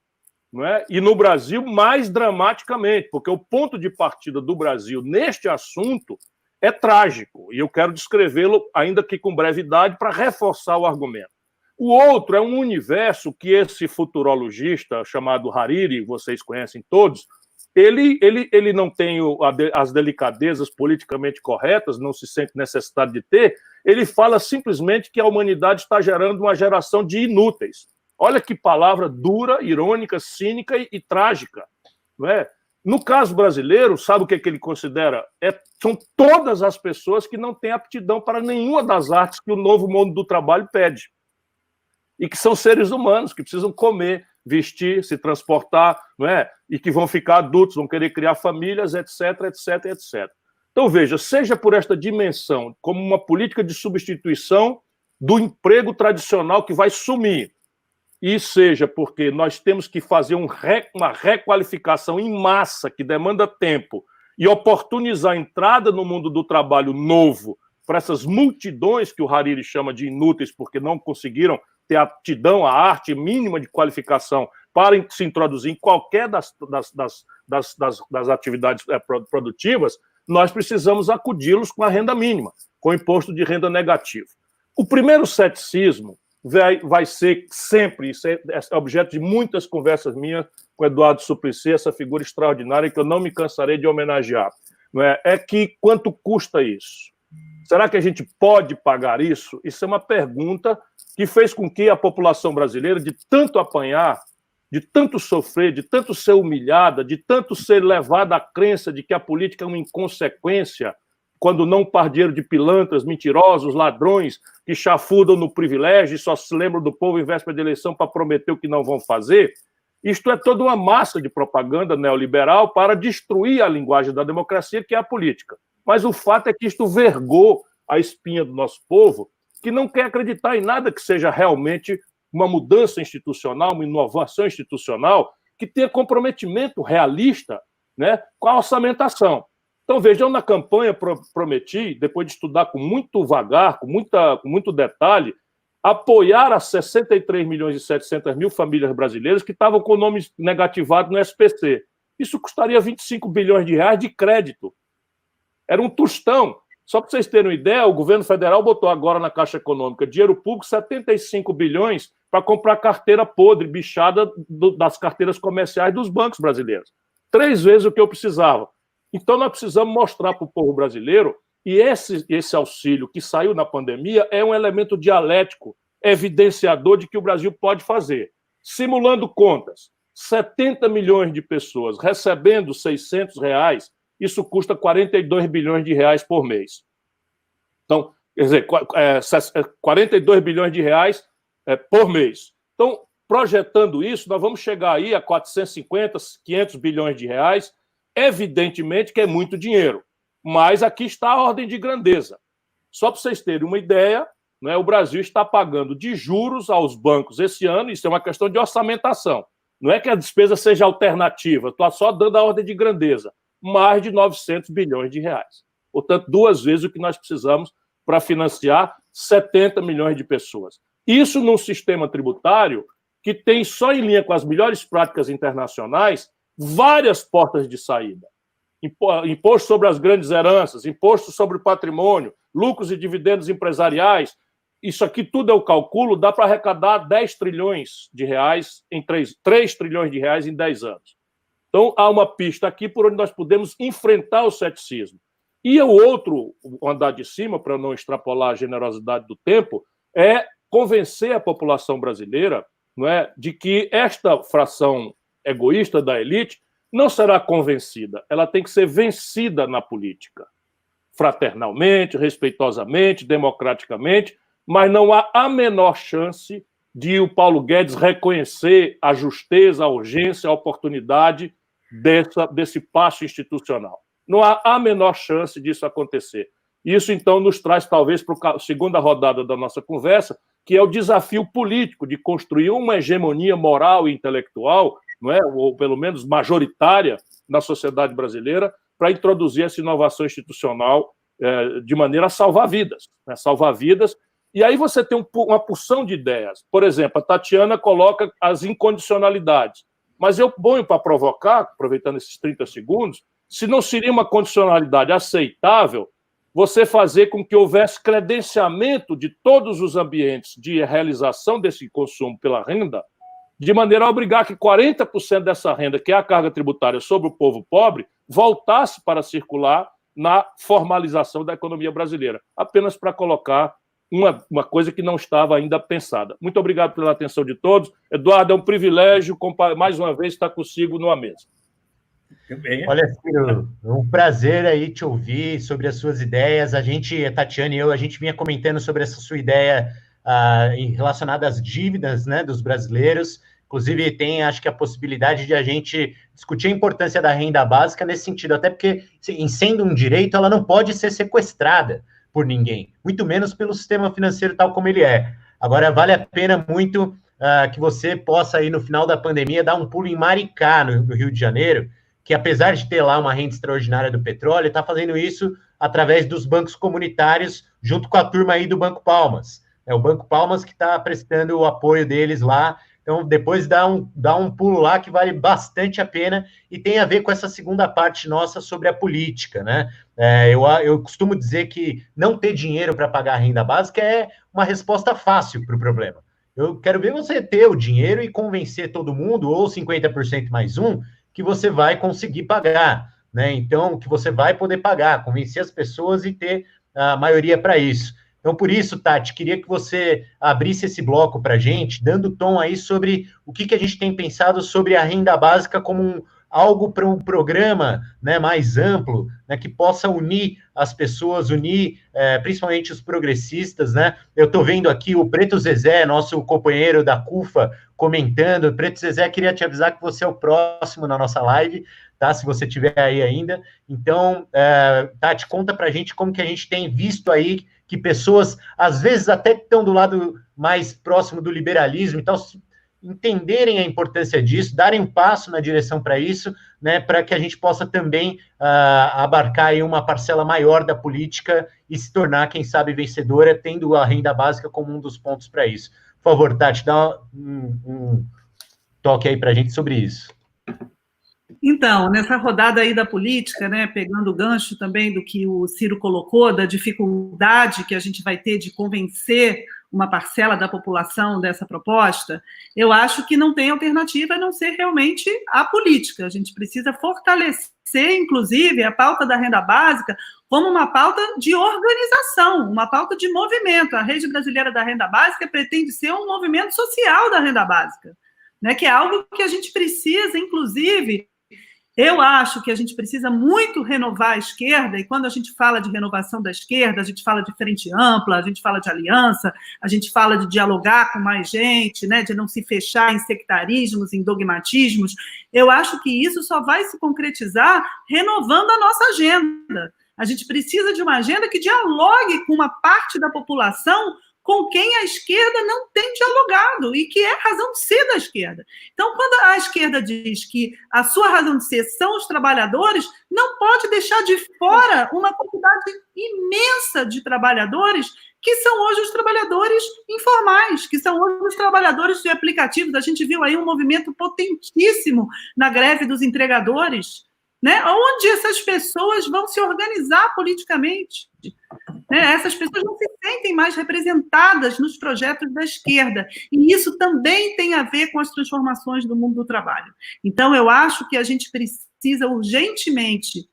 não é? E no Brasil mais dramaticamente, porque o ponto de partida do Brasil neste assunto é trágico, e eu quero descrevê-lo ainda que com brevidade para reforçar o argumento. O outro é um universo que esse futurologista chamado Hariri, vocês conhecem todos, ele não tem as delicadezas politicamente corretas, não se sente necessidade de ter, ele fala simplesmente que a humanidade está gerando uma geração de inúteis. Olha que palavra dura, irônica, cínica e trágica. Não é? No caso brasileiro, sabe o que ele considera? São todas as pessoas que não têm aptidão para nenhuma das artes que o novo mundo do trabalho pede. E que são seres humanos, que precisam comer, vestir, se transportar, não é? E que vão ficar adultos, vão querer criar famílias, etc, etc, etc. Então, veja, seja por esta dimensão, como uma política de substituição do emprego tradicional que vai sumir, e seja porque nós temos que fazer uma requalificação em massa, que demanda tempo, e oportunizar a entrada no mundo do trabalho novo para essas multidões que o Hariri chama de inúteis, porque não conseguiram ter aptidão, a arte mínima de qualificação para se introduzir em qualquer das atividades produtivas, nós precisamos acudi-los com a renda mínima, com o imposto de renda negativo. O primeiro ceticismo vai ser sempre, isso é objeto de muitas conversas minhas com Eduardo Suplicy, essa figura extraordinária que eu não me cansarei de homenagear. Não é? É que quanto custa isso? Será que a gente pode pagar isso? Isso é uma pergunta que fez com que a população brasileira, de tanto apanhar, de tanto sofrer, de tanto ser humilhada, de tanto ser levada à crença de que a política é uma inconsequência, quando não pardieiro de pilantras, mentirosos, ladrões, que chafurdam no privilégio e só se lembram do povo em véspera de eleição para prometer o que não vão fazer. Isto é toda uma massa de propaganda neoliberal para destruir a linguagem da democracia, que é a política. Mas o fato é que isto vergou a espinha do nosso povo, que não quer acreditar em nada que seja realmente uma mudança institucional, uma inovação institucional, que tenha comprometimento realista, né, com a orçamentação. Então, vejam, na campanha prometi, depois de estudar com muito vagar, com muito detalhe, apoiar as 63 milhões e 700 mil famílias brasileiras que estavam com o nome negativado no SPC. Isso custaria 25 bilhões de reais de crédito. Era um tostão. Só para vocês terem uma ideia, o governo federal botou agora na Caixa Econômica dinheiro público, 75 bilhões, para comprar carteira podre, bichada das carteiras comerciais dos bancos brasileiros. 3 vezes o que eu precisava. Então, nós precisamos mostrar para o povo brasileiro, e esse auxílio que saiu na pandemia é um elemento dialético, evidenciador de que o Brasil pode fazer. Simulando contas, 70 milhões de pessoas recebendo R$600, isso custa 42 bilhões de reais por mês. Então, quer dizer, 42 bilhões de reais por mês. Então, projetando isso, nós vamos chegar aí a 450, 500 bilhões de reais. Evidentemente que é muito dinheiro, mas aqui está a ordem de grandeza. Só para vocês terem uma ideia, né, o Brasil está pagando de juros aos bancos esse ano, isso é uma questão de orçamentação. Não é que a despesa seja alternativa, estou só dando a ordem de grandeza. Mais de 900 bilhões de reais. Portanto, 2 vezes o que nós precisamos para financiar 70 milhões de pessoas. Isso num sistema tributário que tem só em linha com as melhores práticas internacionais várias portas de saída. Imposto sobre as grandes heranças, imposto sobre o patrimônio, lucros e dividendos empresariais. Isso aqui tudo eu calculo, dá para arrecadar 10 trilhões de reais em 3 trilhões de reais em 10 anos. Então, há uma pista aqui por onde nós podemos enfrentar o ceticismo. E o outro andar de cima, para não extrapolar a generosidade do tempo, é convencer a população brasileira, não é, de que esta fração egoísta da elite não será convencida, ela tem que ser vencida na política, fraternalmente, respeitosamente, democraticamente, mas não há a menor chance de o Paulo Guedes reconhecer a justeza, a urgência, a oportunidade desse passo institucional. Não há a menor chance disso acontecer. Isso, então, nos traz, talvez, para a segunda rodada da nossa conversa, que é o desafio político de construir uma hegemonia moral e intelectual, não é? Ou pelo menos majoritária na sociedade brasileira, para introduzir essa inovação institucional de maneira a salvar vidas. Né? Salvar vidas. E aí você tem uma porção de ideias. Por exemplo, a Tatiana coloca as incondicionalidades. Mas eu ponho para provocar, aproveitando esses 30 segundos, se não seria uma condicionalidade aceitável você fazer com que houvesse credenciamento de todos os ambientes de realização desse consumo pela renda, de maneira a obrigar que 40% dessa renda, que é a carga tributária sobre o povo pobre, voltasse para circular na formalização da economia brasileira. Apenas para colocar uma coisa que não estava ainda pensada. Muito obrigado pela atenção de todos. Eduardo, é um privilégio, mais uma vez, estar consigo numa mesa. Olha, Ciro, é um prazer aí te ouvir sobre as suas ideias. A Tatiana e eu, a gente vinha comentando sobre essa sua ideia relacionada às dívidas, né, dos brasileiros. Inclusive, tem, acho que, a possibilidade de a gente discutir a importância da renda básica nesse sentido, até porque, em sendo um direito, ela não pode ser sequestrada por ninguém, muito menos pelo sistema financeiro tal como ele é. Agora, vale a pena muito que você possa, aí, no final da pandemia, dar um pulo em Maricá, no Rio de Janeiro, que apesar de ter lá uma renda extraordinária do petróleo, está fazendo isso através dos bancos comunitários, junto com a turma aí do Banco Palmas. É o Banco Palmas que está prestando o apoio deles lá. Então, depois dá um pulo lá que vale bastante a pena e tem a ver com essa segunda parte nossa sobre a política, né? Eu costumo dizer que não ter dinheiro para pagar a renda básica é uma resposta fácil para o problema. Eu quero ver você ter o dinheiro e convencer todo mundo, ou 50% mais um, que você vai conseguir pagar, né? Então, que você vai poder pagar, convencer as pessoas e ter a maioria para isso. Então, por isso, Tati, queria que você abrisse esse bloco para a gente, dando tom aí sobre o que a gente tem pensado sobre a renda básica como algo para um programa, né, mais amplo, né, que possa unir as pessoas, principalmente os progressistas, né? Eu estou vendo aqui o Preto Zezé, nosso companheiro da CUFA, comentando. Preto Zezé, queria te avisar que você é o próximo na nossa live, tá? Se você estiver aí ainda. Então, Tati, conta para a gente como que a gente tem visto aí que pessoas, às vezes até que estão do lado mais próximo do liberalismo e tal, entenderem a importância disso, darem um passo na direção para isso, né, para que a gente possa também abarcar aí uma parcela maior da política e se tornar, quem sabe, vencedora, tendo a renda básica como um dos pontos para isso. Por favor, Tati, dá um toque aí para a gente sobre isso. Então, nessa rodada aí da política, né, pegando o gancho também do que o Ciro colocou, da dificuldade que a gente vai ter de convencer uma parcela da população dessa proposta, eu acho que não tem alternativa a não ser realmente a política. A gente precisa fortalecer, inclusive, a pauta da renda básica como uma pauta de organização, uma pauta de movimento. A Rede Brasileira da Renda Básica pretende ser um movimento social da renda básica, né, que é algo que a gente precisa, inclusive, Eu acho que a gente precisa muito renovar a esquerda, e quando a gente fala de renovação da esquerda, a gente fala de frente ampla, a gente fala de aliança, a gente fala de dialogar com mais gente, né, de não se fechar em sectarismos, em dogmatismos. Eu acho que isso só vai se concretizar renovando a nossa agenda. A gente precisa de uma agenda que dialogue com uma parte da população com quem a esquerda não tem dialogado e que é a razão de ser da esquerda. Então, quando a esquerda diz que a sua razão de ser são os trabalhadores, não pode deixar de fora uma quantidade imensa de trabalhadores que são hoje os trabalhadores informais, que são hoje os trabalhadores de aplicativos. A gente viu aí um movimento potentíssimo na greve dos entregadores, né? Onde essas pessoas vão se organizar politicamente. Né? Essas pessoas não se sentem mais representadas nos projetos da esquerda. E isso também tem a ver com as transformações do mundo do trabalho. Então, eu acho que a gente precisa urgentemente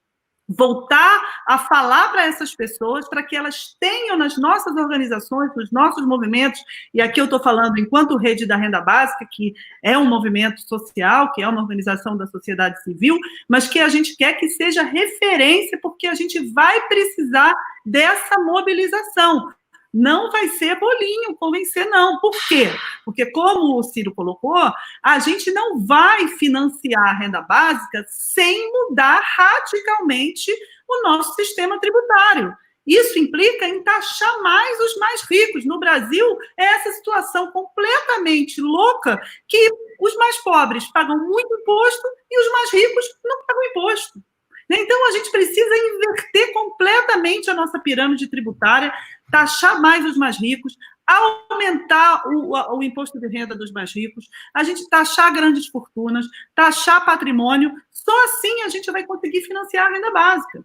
voltar a falar para essas pessoas, para que elas tenham nas nossas organizações, nos nossos movimentos, e aqui eu estou falando enquanto Rede da Renda Básica, que é um movimento social, que é uma organização da sociedade civil, mas que a gente quer que seja referência, porque a gente vai precisar dessa mobilização. Não vai ser bolinho convencer, não. Por quê? Porque, como o Ciro colocou, a gente não vai financiar a renda básica sem mudar radicalmente o nosso sistema tributário. Isso implica em taxar mais os mais ricos. No Brasil, é essa situação completamente louca que os mais pobres pagam muito imposto e os mais ricos não pagam imposto. Então, a gente precisa inverter completamente a nossa pirâmide tributária, taxar mais os mais ricos, aumentar o imposto de renda dos mais ricos, a gente taxar grandes fortunas, taxar patrimônio. Só assim a gente vai conseguir financiar a renda básica.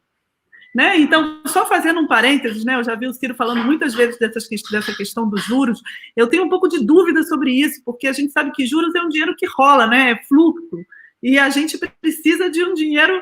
Né? Então, só fazendo um parênteses, né? Eu já vi o Ciro falando muitas vezes dessa questão dos juros. Eu tenho um pouco de dúvida sobre isso, porque a gente sabe que juros é um dinheiro que rola, né? É fluxo. E a gente precisa de um dinheiro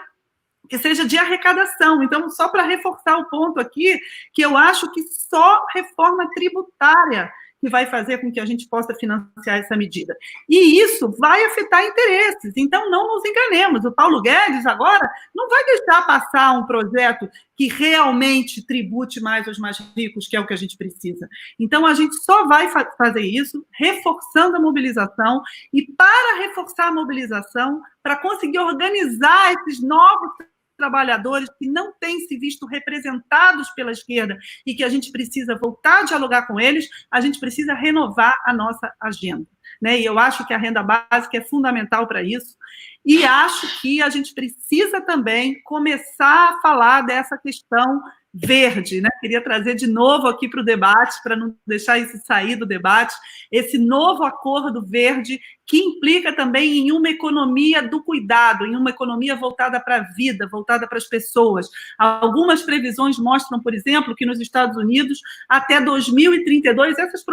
que seja de arrecadação. Então, só para reforçar o ponto aqui, que eu acho que só reforma tributária que vai fazer com que a gente possa financiar essa medida. E isso vai afetar interesses. Então, não nos enganemos. O Paulo Guedes, agora, não vai deixar passar um projeto que realmente tribute mais os mais ricos, que é o que a gente precisa. Então, a gente só vai fazer isso reforçando a mobilização, e para reforçar a mobilização, para conseguir organizar esses novos trabalhadores que não têm se visto representados pela esquerda e que a gente precisa voltar a dialogar com eles, a gente precisa renovar a nossa agenda. Né? E eu acho que a renda básica é fundamental para isso, e acho que a gente precisa também começar a falar dessa questão verde, né? Queria trazer de novo aqui para o debate, para não deixar isso sair do debate, esse novo acordo verde que implica também em uma economia do cuidado, em uma economia voltada para a vida, voltada para as pessoas. Algumas previsões mostram, por exemplo, que nos Estados Unidos, até 2032, essas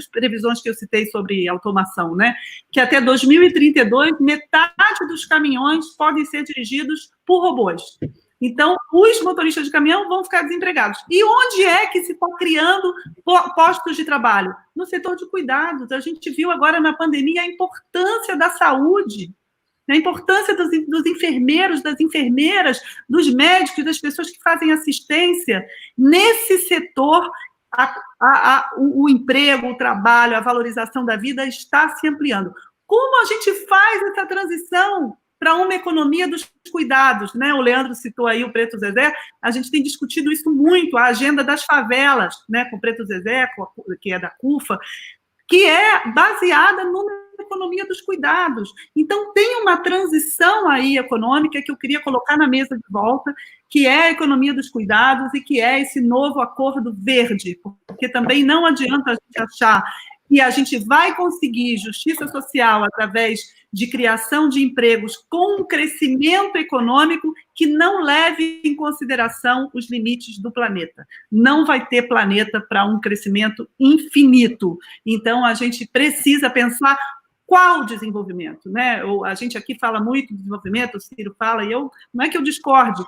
previsões que eu citei sobre automação, né? Que até 2032, metade dos caminhões podem ser dirigidos por robôs. Então, os motoristas de caminhão vão ficar desempregados. E onde é que se está criando postos de trabalho? No setor de cuidados. A gente viu agora na pandemia a importância da saúde, a importância dos enfermeiros, das enfermeiras, dos médicos, das pessoas que fazem assistência. Nesse setor, o emprego, o trabalho, a valorização da vida está se ampliando. Como a gente faz essa transição para uma economia dos cuidados, né? O Leandro citou aí o Preto Zezé, a gente tem discutido isso muito, a agenda das favelas, né? Com o Preto Zezé, que é da CUFA, que é baseada numa economia dos cuidados. Então, tem uma transição aí econômica que eu queria colocar na mesa de volta, que é a economia dos cuidados e que é esse novo acordo verde, porque também não adianta a gente achar que a gente vai conseguir justiça social através de criação de empregos com um crescimento econômico que não leve em consideração os limites do planeta. Não vai ter planeta para um crescimento infinito. Então, a gente precisa pensar qual desenvolvimento, né? A gente aqui fala muito de desenvolvimento, o Ciro fala, e não é que eu discorde,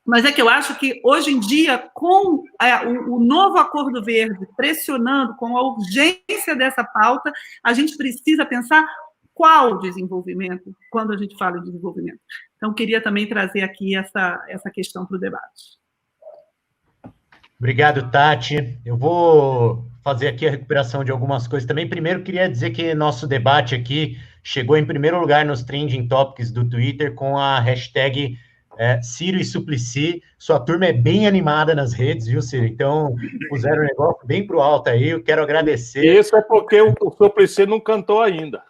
mas é que eu acho que, hoje em dia, com o novo Acordo Verde pressionando, com a urgência dessa pauta, a gente precisa pensar qual desenvolvimento, quando a gente fala em desenvolvimento. Então, queria também trazer aqui essa questão para o debate. Obrigado, Tati. Eu vou fazer aqui a recuperação de algumas coisas também. Primeiro, queria dizer que nosso debate aqui chegou em primeiro lugar nos Trending Topics do Twitter com a hashtag Ciro e Suplicy. Sua turma é bem animada nas redes, viu, Ciro? Então, puseram o negócio bem para o alto aí. Eu quero agradecer. Isso é porque o Suplicy não cantou ainda.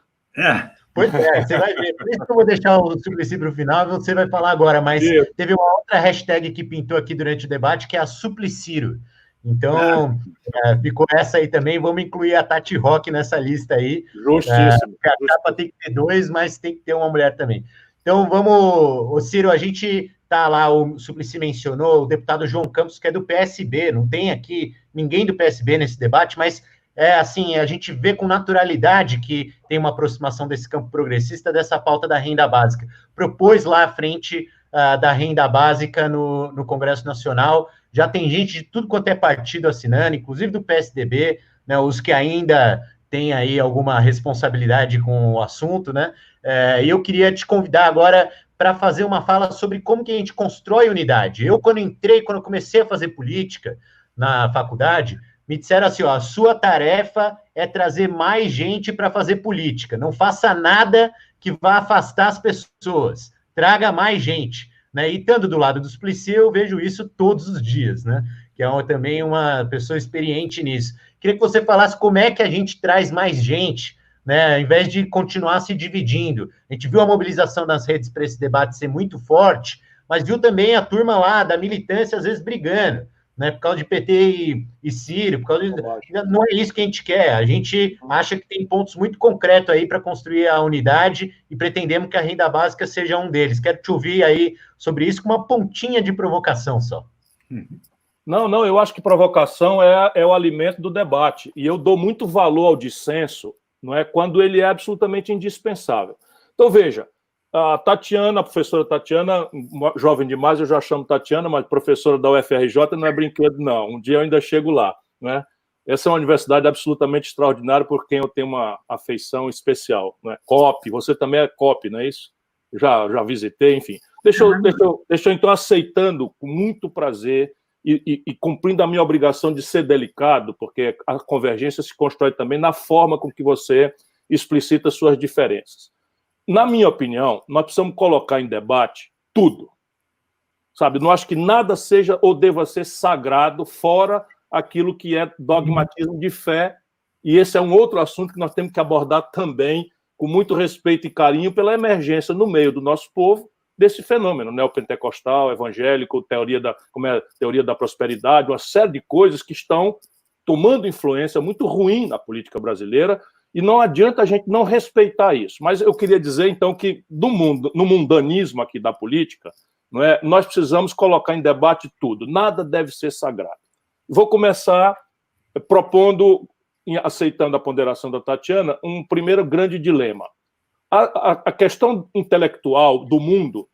Pois é, você vai ver. Por isso que eu vou deixar o Suplicy para o final e você vai falar agora. Mas teve uma outra hashtag que pintou aqui durante o debate, que é a Supliciro. Então, ficou essa aí também. Vamos incluir a Tati Roque nessa lista aí. Justíssimo. A capa tem que ter 2, mas tem que ter uma mulher também. Então, vamos... Ciro, a gente tá lá, o Suplicy mencionou, o deputado João Campos, que é do PSB. Não tem aqui ninguém do PSB nesse debate, mas... assim, a gente vê com naturalidade que tem uma aproximação desse campo progressista dessa pauta da renda básica. Propôs lá à frente da renda básica no Congresso Nacional, já tem gente de tudo quanto é partido assinando, inclusive do PSDB, né, os que ainda têm aí alguma responsabilidade com o assunto, né? E eu queria te convidar agora para fazer uma fala sobre como que a gente constrói unidade. Eu, quando comecei a fazer política na faculdade, me disseram assim, ó, a sua tarefa é trazer mais gente para fazer política. Não faça nada que vá afastar as pessoas. Traga mais gente. Né? E estando do lado do Suplicy, eu vejo isso todos os dias, né? Que é também uma pessoa experiente nisso. Queria que você falasse como é que a gente traz mais gente, né? Ao invés de continuar se dividindo. A gente viu a mobilização das redes para esse debate ser muito forte, mas viu também a turma lá da militância, às vezes, brigando. Né, por causa de PT e Ciro, por causa de... não é isso que a gente quer, a gente acha que tem pontos muito concretos aí para construir a unidade e pretendemos que a renda básica seja um deles. Quero te ouvir aí sobre isso com uma pontinha de provocação só. Não, eu acho que provocação é o alimento do debate, e eu dou muito valor ao dissenso, não é, quando ele é absolutamente indispensável. Então, veja, a Tatiana, a professora Tatiana, jovem demais, eu já chamo Tatiana, mas professora da UFRJ não é brinquedo, não. Um dia eu ainda chego lá, né? Essa é uma universidade absolutamente extraordinária por quem eu tenho uma afeição especial, né? COP, você também é COP, não é isso? Já visitei, enfim. Deixa eu então, aceitando com muito prazer e cumprindo a minha obrigação de ser delicado, porque a convergência se constrói também na forma com que você explicita suas diferenças. Na minha opinião, nós precisamos colocar em debate tudo, sabe? Não acho que nada seja ou deva ser sagrado fora aquilo que é dogmatismo de fé, e esse é um outro assunto que nós temos que abordar também com muito respeito e carinho pela emergência no meio do nosso povo desse fenômeno neopentecostal, evangélico, teoria da prosperidade, uma série de coisas que estão tomando influência muito ruim na política brasileira. E não adianta a gente não respeitar isso. Mas eu queria dizer, então, que no mundanismo aqui da política, não é, nós precisamos colocar em debate tudo. Nada deve ser sagrado. Vou começar propondo, aceitando a ponderação da Tatiana, um primeiro grande dilema. A questão intelectual do mundo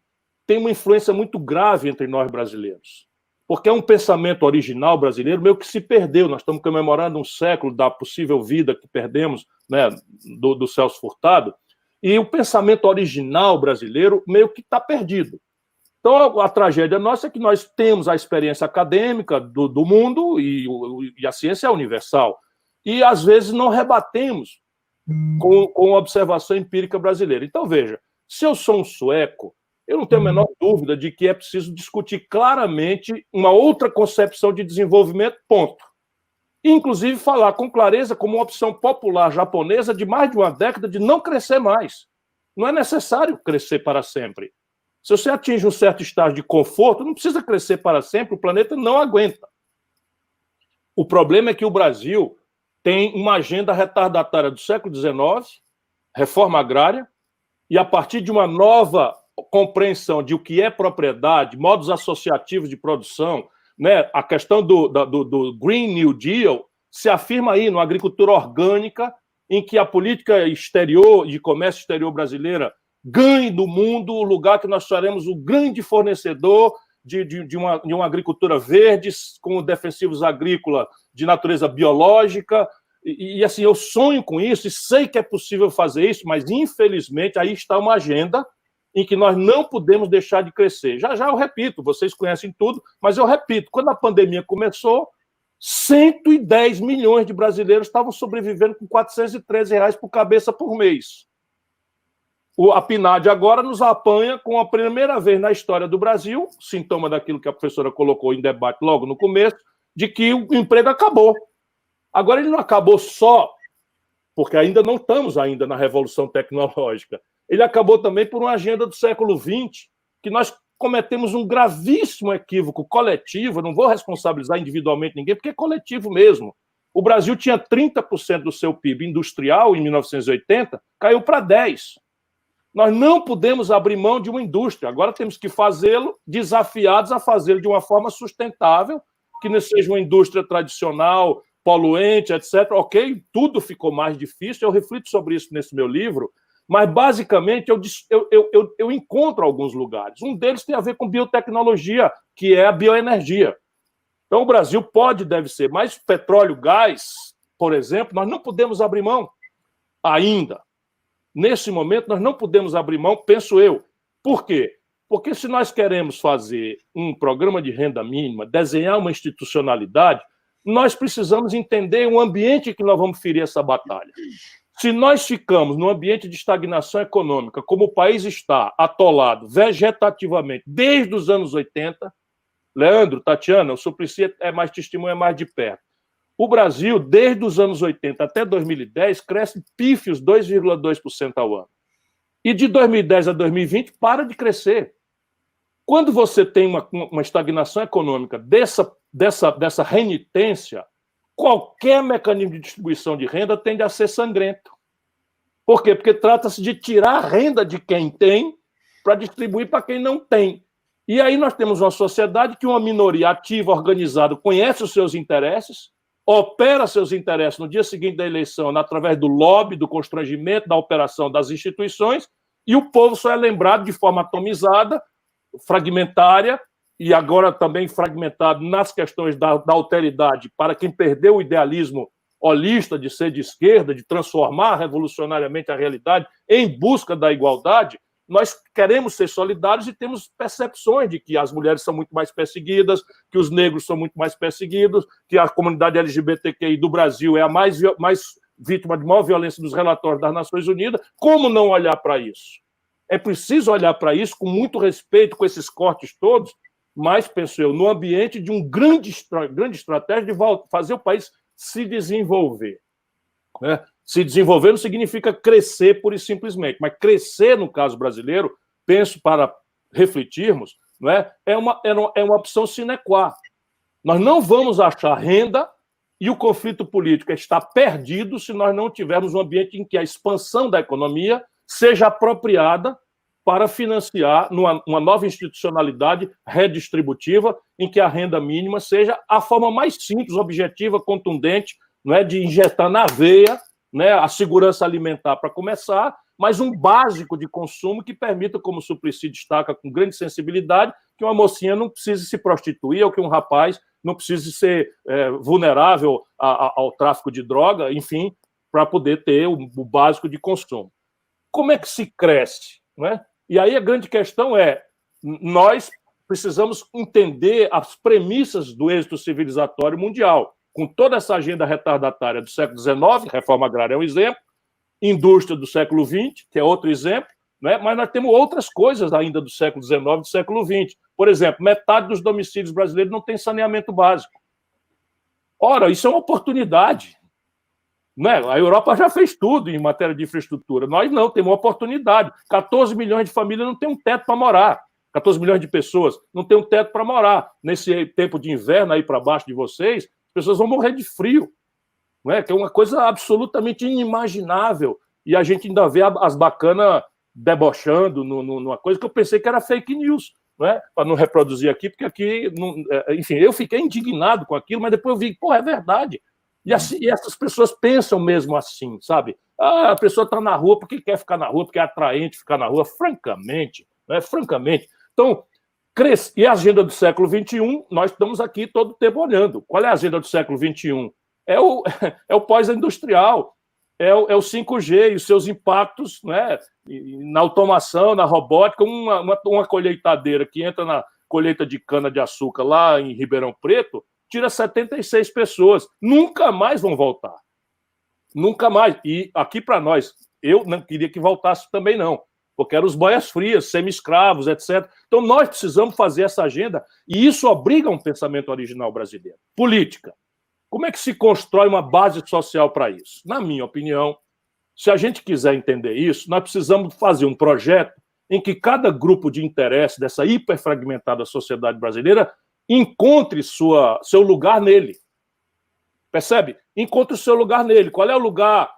tem uma influência muito grave entre nós brasileiros. Porque é um pensamento original brasileiro meio que se perdeu. Nós estamos comemorando um século da possível vida que perdemos, né, do Celso Furtado, e o pensamento original brasileiro meio que está perdido. Então, a tragédia nossa é que nós temos a experiência acadêmica do mundo e a ciência é universal. E, às vezes, não rebatemos com a observação empírica brasileira. Então, veja, se eu sou um sueco, eu não tenho a menor dúvida de que é preciso discutir claramente uma outra concepção de desenvolvimento, ponto. Inclusive falar com clareza como uma opção popular japonesa de mais de uma década de não crescer mais. Não é necessário crescer para sempre. Se você atinge um certo estágio de conforto, não precisa crescer para sempre, o planeta não aguenta. O problema é que o Brasil tem uma agenda retardatária do século XIX, reforma agrária, e a partir de uma nova compreensão de o que é propriedade, modos associativos de produção, né, a questão do Green New Deal se afirma aí numa agricultura orgânica em que a política exterior, de comércio exterior brasileira, ganhe do mundo o lugar que nós seremos o grande fornecedor de uma agricultura verde, com defensivos agrícolas de natureza biológica, E assim, eu sonho com isso e sei que é possível fazer isso, mas, infelizmente, aí está uma agenda em que nós não podemos deixar de crescer. Já eu repito, vocês conhecem tudo, mas eu repito, quando a pandemia começou, 110 milhões de brasileiros estavam sobrevivendo com R$413 por cabeça por mês. A PNAD agora nos apanha com a primeira vez na história do Brasil, sintoma daquilo que a professora colocou em debate logo no começo, de que o emprego acabou. Agora, ele não acabou só, porque ainda não estamos ainda na revolução tecnológica. Ele acabou também por uma agenda do século XX, que nós cometemos um gravíssimo equívoco coletivo, não vou responsabilizar individualmente ninguém, porque é coletivo mesmo. O Brasil tinha 30% do seu PIB industrial em 1980, caiu para 10%. Nós não podemos abrir mão de uma indústria, agora temos que fazê-lo, desafiados a fazê-lo de uma forma sustentável, que não seja uma indústria tradicional, poluente, etc. Ok, tudo ficou mais difícil, eu reflito sobre isso nesse meu livro, mas, basicamente, eu encontro alguns lugares. Um deles tem a ver com biotecnologia, que é a bioenergia. Então, o Brasil pode e deve ser, mas petróleo, gás, por exemplo, nós não podemos abrir mão ainda. Nesse momento, nós não podemos abrir mão, penso eu. Por quê? Porque se nós queremos fazer um programa de renda mínima, desenhar uma institucionalidade, nós precisamos entender o ambiente em que nós vamos ferir essa batalha. Se nós ficamos num ambiente de estagnação econômica, como o país está, atolado vegetativamente desde os anos 80, Leandro, Tatiana, o Suplicy é mais testemunha, é mais de perto. O Brasil, desde os anos 80 até 2010, cresce pífios 2,2% ao ano. E de 2010 a 2020, para de crescer. Quando você tem uma estagnação econômica dessa renitência, qualquer mecanismo de distribuição de renda tende a ser sangrento. Por quê? Porque trata-se de tirar a renda de quem tem para distribuir para quem não tem. E aí nós temos uma sociedade que uma minoria ativa, organizada, conhece os seus interesses, opera seus interesses no dia seguinte da eleição através do lobby, do constrangimento, da operação das instituições, e o povo só é lembrado de forma atomizada, fragmentária, e agora também fragmentado nas questões da alteridade, para quem perdeu o idealismo holista de ser de esquerda, de transformar revolucionariamente a realidade em busca da igualdade. Nós queremos ser solidários e temos percepções de que as mulheres são muito mais perseguidas, que os negros são muito mais perseguidos, que a comunidade LGBTQI do Brasil é a mais vítima de maior violência dos relatórios das Nações Unidas. Como não olhar para isso? É preciso olhar para isso com muito respeito, com esses cortes todos, mas, penso eu, no ambiente de uma grande estratégia de fazer o país se desenvolver. Né? Se desenvolver não significa crescer pura e simplesmente, mas crescer, no caso brasileiro, penso para refletirmos, não é? É uma opção sine qua. Nós não vamos achar renda e o conflito político está perdido se nós não tivermos um ambiente em que a expansão da economia seja apropriada para financiar uma nova institucionalidade redistributiva em que a renda mínima seja a forma mais simples, objetiva, contundente, não é, de injetar na veia, né, a segurança alimentar para começar, mas um básico de consumo que permita, como o Suplicy destaca com grande sensibilidade, que uma mocinha não precise se prostituir ou que um rapaz não precise ser vulnerável ao tráfico de droga, enfim, para poder ter o básico de consumo. Como é que se cresce? Não é? E aí a grande questão é, nós precisamos entender as premissas do êxito civilizatório mundial, com toda essa agenda retardatária do século XIX, reforma agrária é um exemplo, indústria do século XX, que é outro exemplo, né? Mas nós temos outras coisas ainda do século XIX e do século XX. Por exemplo, metade dos domicílios brasileiros não tem saneamento básico. Ora, isso é uma oportunidade. Né? A Europa já fez tudo em matéria de infraestrutura. Nós não, temos uma oportunidade. 14 milhões de famílias não têm um teto para morar. 14 milhões de pessoas não têm um teto para morar. Nesse tempo de inverno aí para baixo de vocês, as pessoas vão morrer de frio. Né? Que é uma coisa absolutamente inimaginável. E a gente ainda vê as bacanas debochando numa coisa que eu pensei que era fake news. Né? Para não reproduzir aqui, porque aqui... enfim, eu fiquei indignado com aquilo, mas depois eu vi, pô, é verdade. E essas pessoas pensam mesmo assim, sabe? Ah, a pessoa está na rua porque quer ficar na rua, porque é atraente ficar na rua, francamente. Né? Francamente. Então, e a agenda do século XXI, nós estamos aqui todo o tempo olhando. Qual é a agenda do século XXI? é o, é o pós-industrial, é o 5G e os seus impactos, né, na automação, na robótica. Uma colheitadeira que entra na colheita de cana-de-açúcar lá em Ribeirão Preto tira 76 pessoas. Nunca mais vão voltar. Nunca mais. E aqui para nós, eu não queria que voltasse também, não, porque eram os boias-frias, semi-escravos, etc. Então, nós precisamos fazer essa agenda, e isso obriga um pensamento original brasileiro. Política. Como é que se constrói uma base social para isso? Na minha opinião, se a gente quiser entender isso, nós precisamos fazer um projeto em que cada grupo de interesse dessa hiperfragmentada sociedade brasileira encontre seu lugar nele. Percebe? Encontre o seu lugar nele. Qual é o lugar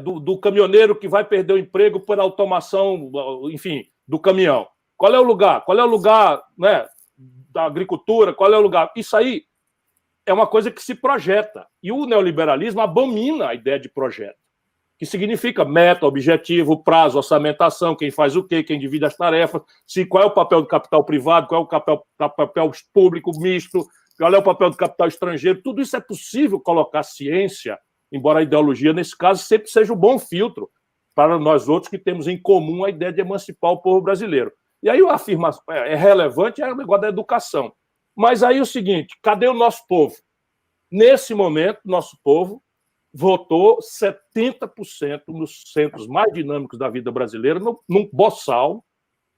do caminhoneiro que vai perder o emprego pela automação, enfim, do caminhão? Qual é o lugar? Qual é o lugar, né, da agricultura? Qual é o lugar? Isso aí é uma coisa que se projeta. E o neoliberalismo abomina a ideia de projeto, que significa meta, objetivo, prazo, orçamentação, quem faz o quê, quem divide as tarefas, qual é o papel do capital privado, qual é o papel público misto, qual é o papel do capital estrangeiro. Tudo isso é possível colocar ciência, embora a ideologia, nesse caso, sempre seja um bom filtro para nós outros que temos em comum a ideia de emancipar o povo brasileiro. E aí a afirmação é relevante, é o negócio da educação. Mas aí é o seguinte, cadê o nosso povo? Nesse momento, nosso povo votou 70% nos centros mais dinâmicos da vida brasileira, num boçal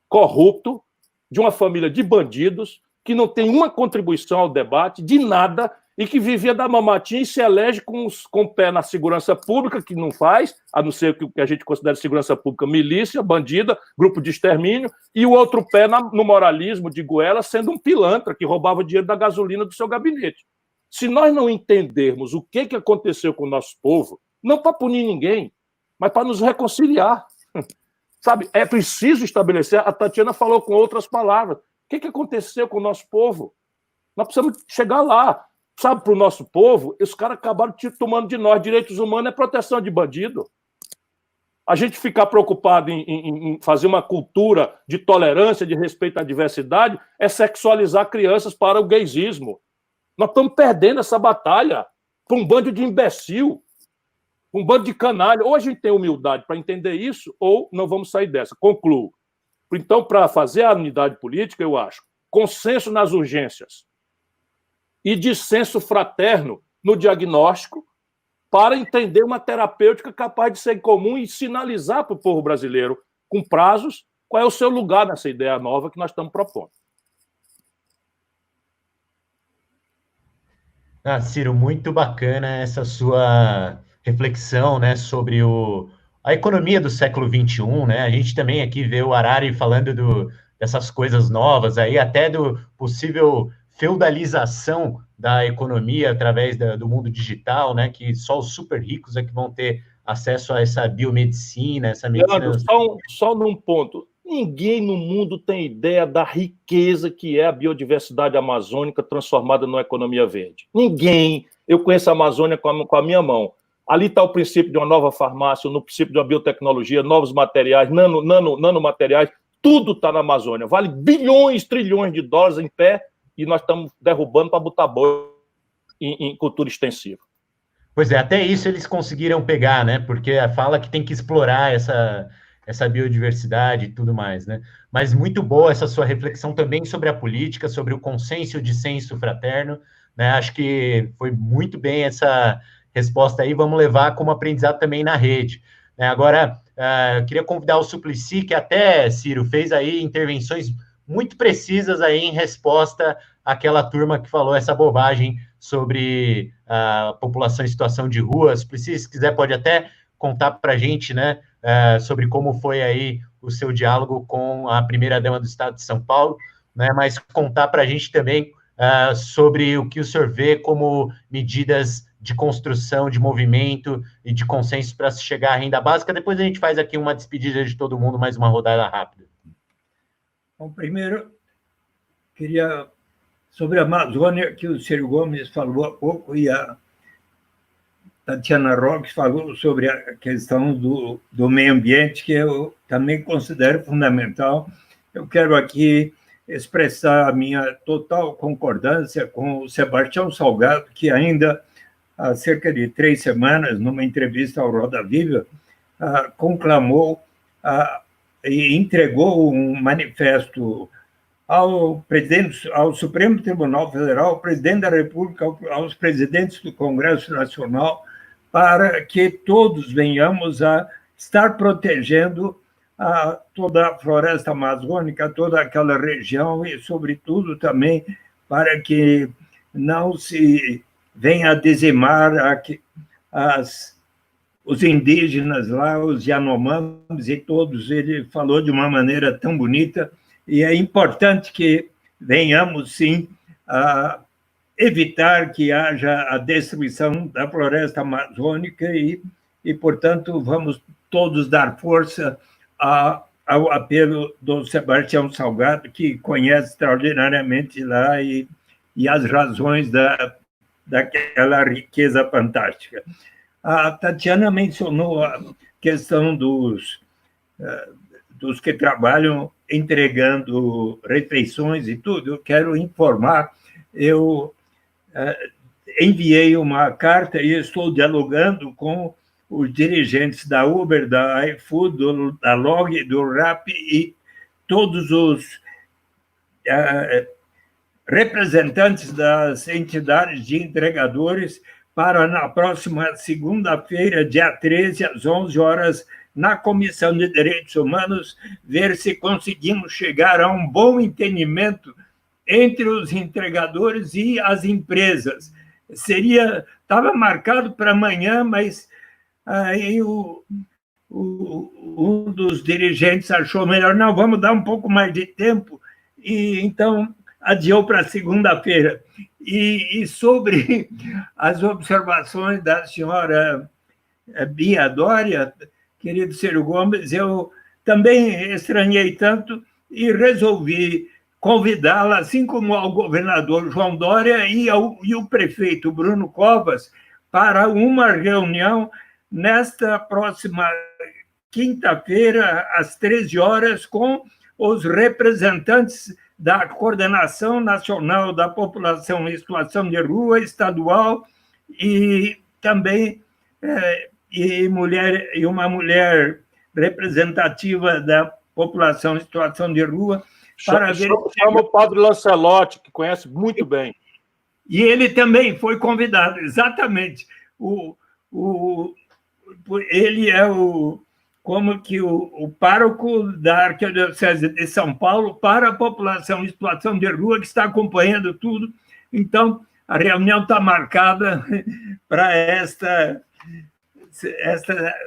corrupto, de uma família de bandidos, que não tem uma contribuição ao debate, de nada, e que vivia da mamatinha e se elege com o pé na segurança pública, que não faz, a não ser o que a gente considera segurança pública, milícia, bandida, grupo de extermínio, e o outro pé no moralismo de goela, sendo um pilantra que roubava dinheiro da gasolina do seu gabinete. Se nós não entendermos o que aconteceu com o nosso povo, não para punir ninguém, mas para nos reconciliar, sabe? É preciso estabelecer, a Tatiana falou com outras palavras, o que aconteceu com o nosso povo? Nós precisamos chegar lá. Sabe, para o nosso povo, os caras acabaram tomando de nós. Direitos humanos é proteção de bandido. A gente ficar preocupado em fazer uma cultura de tolerância, de respeito à diversidade, é sexualizar crianças para o gaysismo. Nós estamos perdendo essa batalha para um bando de imbecil, um bando de canalha. Ou a gente tem humildade para entender isso, ou não vamos sair dessa. Concluo. Então, para fazer a unidade política, eu acho, consenso nas urgências e dissenso fraterno no diagnóstico para entender uma terapêutica capaz de ser comum e sinalizar para o povo brasileiro, com prazos, qual é o seu lugar nessa ideia nova que nós estamos propondo. Ciro, muito bacana essa sua reflexão, né, sobre a economia do século XXI, né? A gente também aqui vê o Harari falando dessas coisas novas aí, até do possível feudalização da economia através do mundo digital, né? Que só os super ricos é que vão ter acesso a essa biomedicina, essa medicina. Leandro, só num ponto. Ninguém no mundo tem ideia da riqueza que é a biodiversidade amazônica transformada numa economia verde. Ninguém. Eu conheço a Amazônia com a minha mão. Ali está o princípio de uma nova farmácia, no princípio de uma biotecnologia, novos materiais, nanomateriais, tudo está na Amazônia. Vale bilhões, trilhões de dólares em pé e nós estamos derrubando para botar boi em cultura extensiva. Pois é, até isso eles conseguiram pegar, né? Porque fala que tem que explorar essa biodiversidade e tudo mais, né? Mas muito boa essa sua reflexão também sobre a política, sobre o consenso e o dissenso fraterno, né? Acho que foi muito bem essa resposta aí, vamos levar como aprendizado também na rede. Agora, eu queria convidar o Suplicy, que até, Ciro, fez aí intervenções muito precisas aí em resposta àquela turma que falou essa bobagem sobre a população em situação de rua. Suplicy, se quiser, pode até contar para a gente, né, sobre como foi aí o seu diálogo com a primeira-dama do Estado de São Paulo, né, mas contar para a gente também sobre o que o senhor vê como medidas de construção, de movimento e de consenso para se chegar à renda básica. Depois a gente faz aqui uma despedida de todo mundo, mais uma rodada rápida. Bom, primeiro, queria, sobre a Amazônia, que o Ciro Gomes falou há pouco, e a Tatiana Roques falou sobre a questão do meio ambiente, que eu também considero fundamental. Eu quero aqui expressar a minha total concordância com o Sebastião Salgado, que ainda há cerca de 3 semanas, numa entrevista ao Roda Viva, conclamou e entregou um manifesto ao Supremo Tribunal Federal, ao presidente da República, aos presidentes do Congresso Nacional, para que todos venhamos a estar protegendo toda a floresta amazônica, toda aquela região e, sobretudo, também para que não se venha a dizimar os indígenas lá, os Yanomamis e todos. Ele falou de uma maneira tão bonita, e é importante que venhamos, sim, a evitar que haja a destruição da floresta amazônica e, portanto, vamos todos dar força ao apelo do Sebastião Salgado, que conhece extraordinariamente lá e as razões daquela riqueza fantástica. A Tatiana mencionou a questão dos que trabalham entregando refeições e tudo. Eu quero informar, eu enviei uma carta e estou dialogando com os dirigentes da Uber, da iFood, da Log, do Rappi e todos os representantes das entidades de entregadores para, na próxima segunda-feira, dia 13, às 11 horas, na Comissão de Direitos Humanos, ver se conseguimos chegar a um bom entendimento entre os entregadores e as empresas. Estava marcado para amanhã, mas aí um dos dirigentes achou melhor, não, vamos dar um pouco mais de tempo, e então adiou para segunda-feira. E sobre as observações da senhora Bia Dória, querido Ciro Gomes, eu também estranhei tanto e resolvi convidá-la, assim como ao governador João Dória e o prefeito Bruno Covas, para uma reunião nesta próxima quinta-feira, às 13 horas, com os representantes da Coordenação Nacional da População em Situação de Rua, estadual, e também e uma mulher representativa da população em situação de rua, para ver... Chama o padre Lancelotti, que conhece muito bem. E ele também foi convidado, exatamente. Ele é como que o pároco da Arquidiocese de São Paulo para a população em situação de rua, que está acompanhando tudo. Então, a reunião está marcada para esta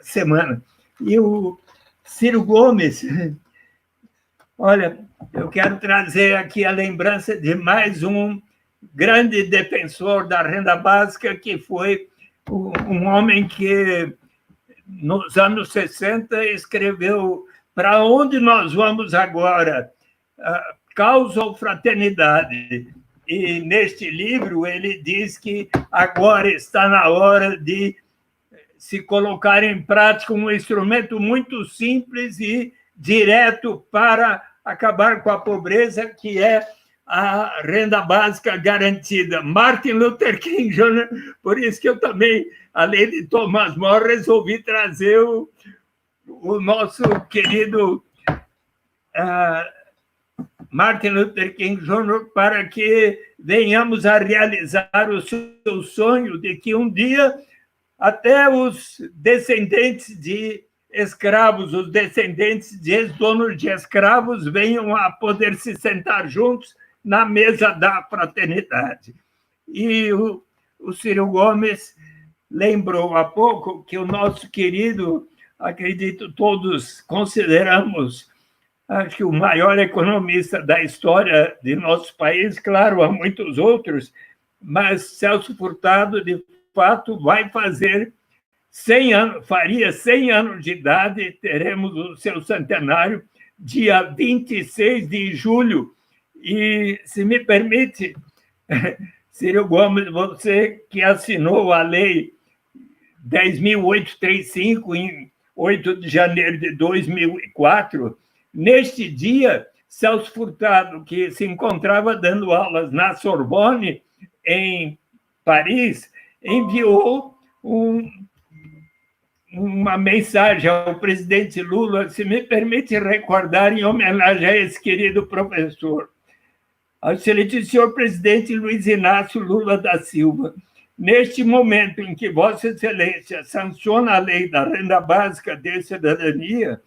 semana. E o Ciro Gomes, olha, eu quero trazer aqui a lembrança de mais um grande defensor da renda básica, que foi um homem que, nos anos 60, escreveu Para Onde Nós Vamos Agora? Causa ou Fraternidade? E neste livro ele diz que agora está na hora de se colocar em prática um instrumento muito simples e direto para acabar com a pobreza, que é a renda básica garantida. Martin Luther King Jr., por isso que eu também, além de Thomas More, resolvi trazer o nosso querido Martin Luther King Jr., para que venhamos a realizar o seu sonho de que um dia até os descendentes de escravos, os descendentes de ex-donos de escravos venham a poder se sentar juntos na mesa da fraternidade. E o Ciro Gomes lembrou há pouco que o nosso querido, acredito todos consideramos, acho que o maior economista da história de nosso país, claro, há muitos outros, mas Celso Furtado, de fato, vai fazer 100 anos, faria 100 anos de idade, teremos o seu centenário, dia 26 de julho. E, se me permite, Ciro Gomes, você que assinou a Lei 10.835, em 8 de janeiro de 2004, neste dia, Celso Furtado, que se encontrava dando aulas na Sorbonne, em Paris, enviou uma mensagem ao presidente Lula, se me permite recordar, em homenagem a esse querido professor. Ao excelente senhor presidente Luiz Inácio Lula da Silva, neste momento em que Vossa Excelência sanciona a lei da renda básica de cidadania,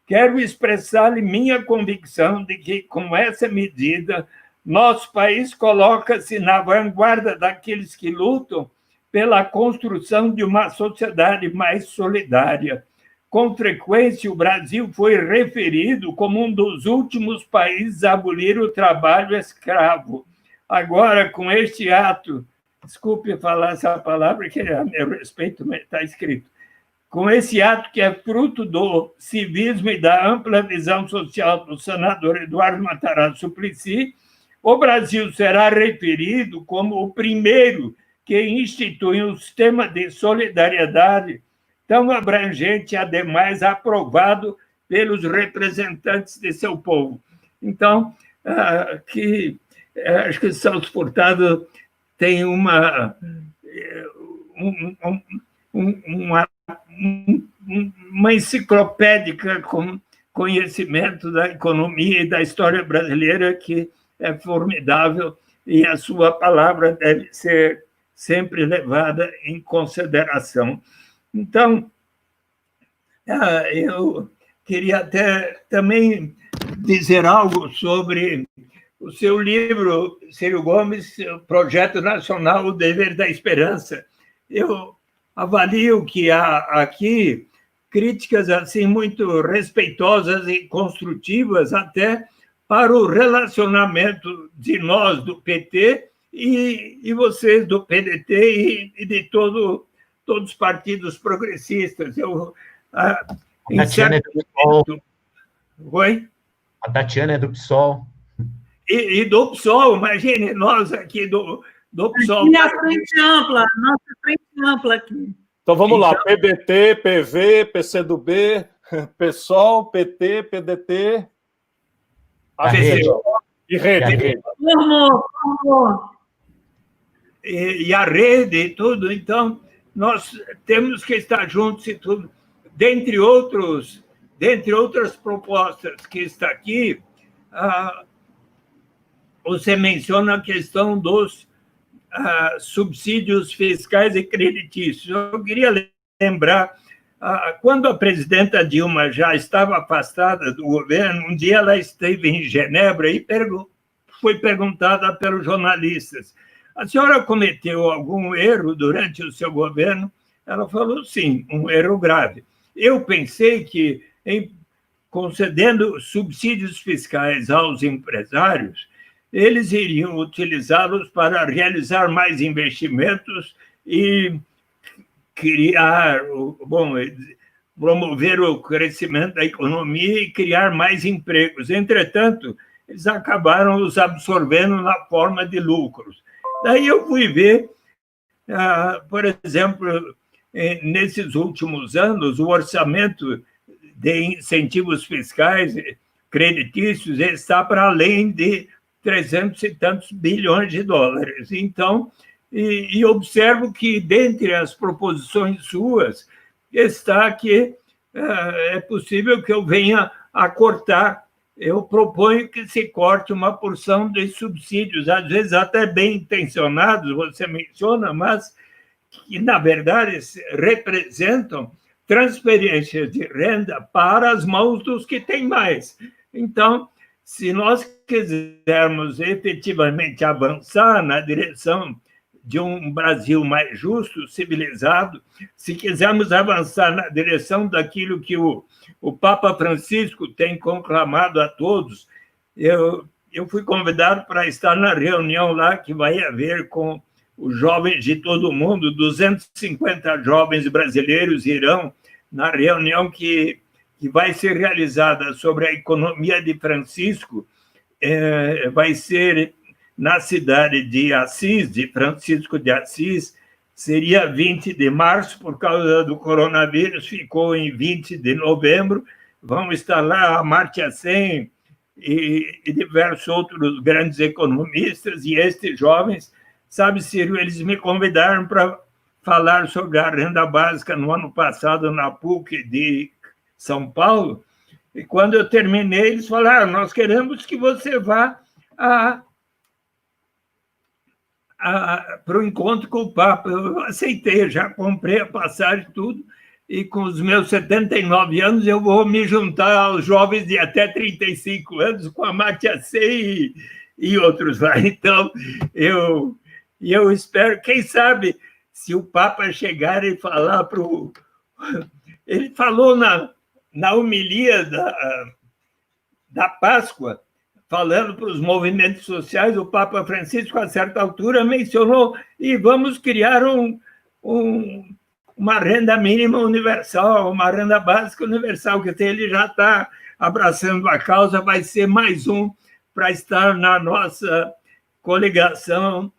quero expressar-lhe minha convicção de que, com essa medida, nosso país coloca-se na vanguarda daqueles que lutam pela construção de uma sociedade mais solidária. Com frequência, o Brasil foi referido como um dos últimos países a abolir o trabalho escravo. Agora, com este ato, desculpe falar essa palavra, que a meu respeito está escrito, com esse ato que é fruto do civismo e da ampla visão social do senador Eduardo Matarazzo Suplicy, o Brasil será referido como o primeiro que institui um sistema de solidariedade tão abrangente, ademais aprovado pelos representantes de seu povo. Então, acho que Celso Furtado tem uma enciclopédica com conhecimento da economia e da história brasileira que é formidável, e a sua palavra deve ser sempre levada em consideração. Então, eu queria até também dizer algo sobre o seu livro, Ciro Gomes, Projeto Nacional, O Dever da Esperança. Eu avalio que há aqui críticas assim muito respeitosas e construtivas até para o relacionamento de nós do PT e vocês do PDT e de todos os partidos progressistas. A Tatiana é do PSOL. Oi? A Tatiana é do PSOL. E do PSOL, imagine, nós aqui do PSOL. E a frente ampla, nossa frente ampla aqui. Então vamos lá, PDT, PV, PCdoB, PSOL, PT, PDT, e Rede. Formou. E a Rede e tudo, então nós temos que estar juntos e tudo. Dentre outras propostas que está aqui, você menciona a questão dos subsídios fiscais e creditícios. Eu queria lembrar, quando a presidenta Dilma já estava afastada do governo, um dia ela esteve em Genebra e foi perguntada pelos jornalistas: a senhora cometeu algum erro durante o seu governo? Ela falou, sim, um erro grave. Eu pensei que, concedendo subsídios fiscais aos empresários, eles iriam utilizá-los para realizar mais investimentos e promover o crescimento da economia e criar mais empregos. Entretanto, eles acabaram os absorvendo na forma de lucros. Daí eu fui ver, por exemplo, nesses últimos anos, o orçamento de incentivos fiscais creditícios está para além de 300 e tantos bilhões de dólares. Então, e observo que, dentre as proposições suas, está que é possível que eu venha a cortar. Eu proponho que se corte uma porção de subsídios, às vezes até bem intencionados, você menciona, mas que, na verdade, representam transferências de renda para as mãos dos que têm mais. Então, se nós quisermos efetivamente avançar na direção de um Brasil mais justo, civilizado, se quisermos avançar na direção daquilo que o Papa Francisco tem conclamado a todos, eu fui convidado para estar na reunião lá que vai haver com os jovens de todo o mundo, 250 jovens brasileiros irão na reunião que vai ser realizada sobre a economia de Francisco, vai ser na cidade de Assis, de Francisco de Assis, seria 20 de março, por causa do coronavírus, ficou em 20 de novembro. Vão estar lá Amartya Sen e diversos outros grandes economistas, e estes jovens, sabe, Ciro, eles me convidaram para falar sobre a renda básica no ano passado na PUC de São Paulo, e quando eu terminei, eles falaram: nós queremos que você vá para o encontro com o Papa. Eu aceitei, já comprei a passagem e tudo, e com os meus 79 anos eu vou me juntar aos jovens de até 35 anos, com a Amartya Sen e outros lá. Então, eu espero, quem sabe, se o Papa chegar e falar para o... Ele falou na homilia da Páscoa, falando para os movimentos sociais, o Papa Francisco, a certa altura, mencionou: e vamos criar uma renda mínima universal, uma renda básica universal, que ele já está abraçando a causa, vai ser mais um para estar na nossa coligação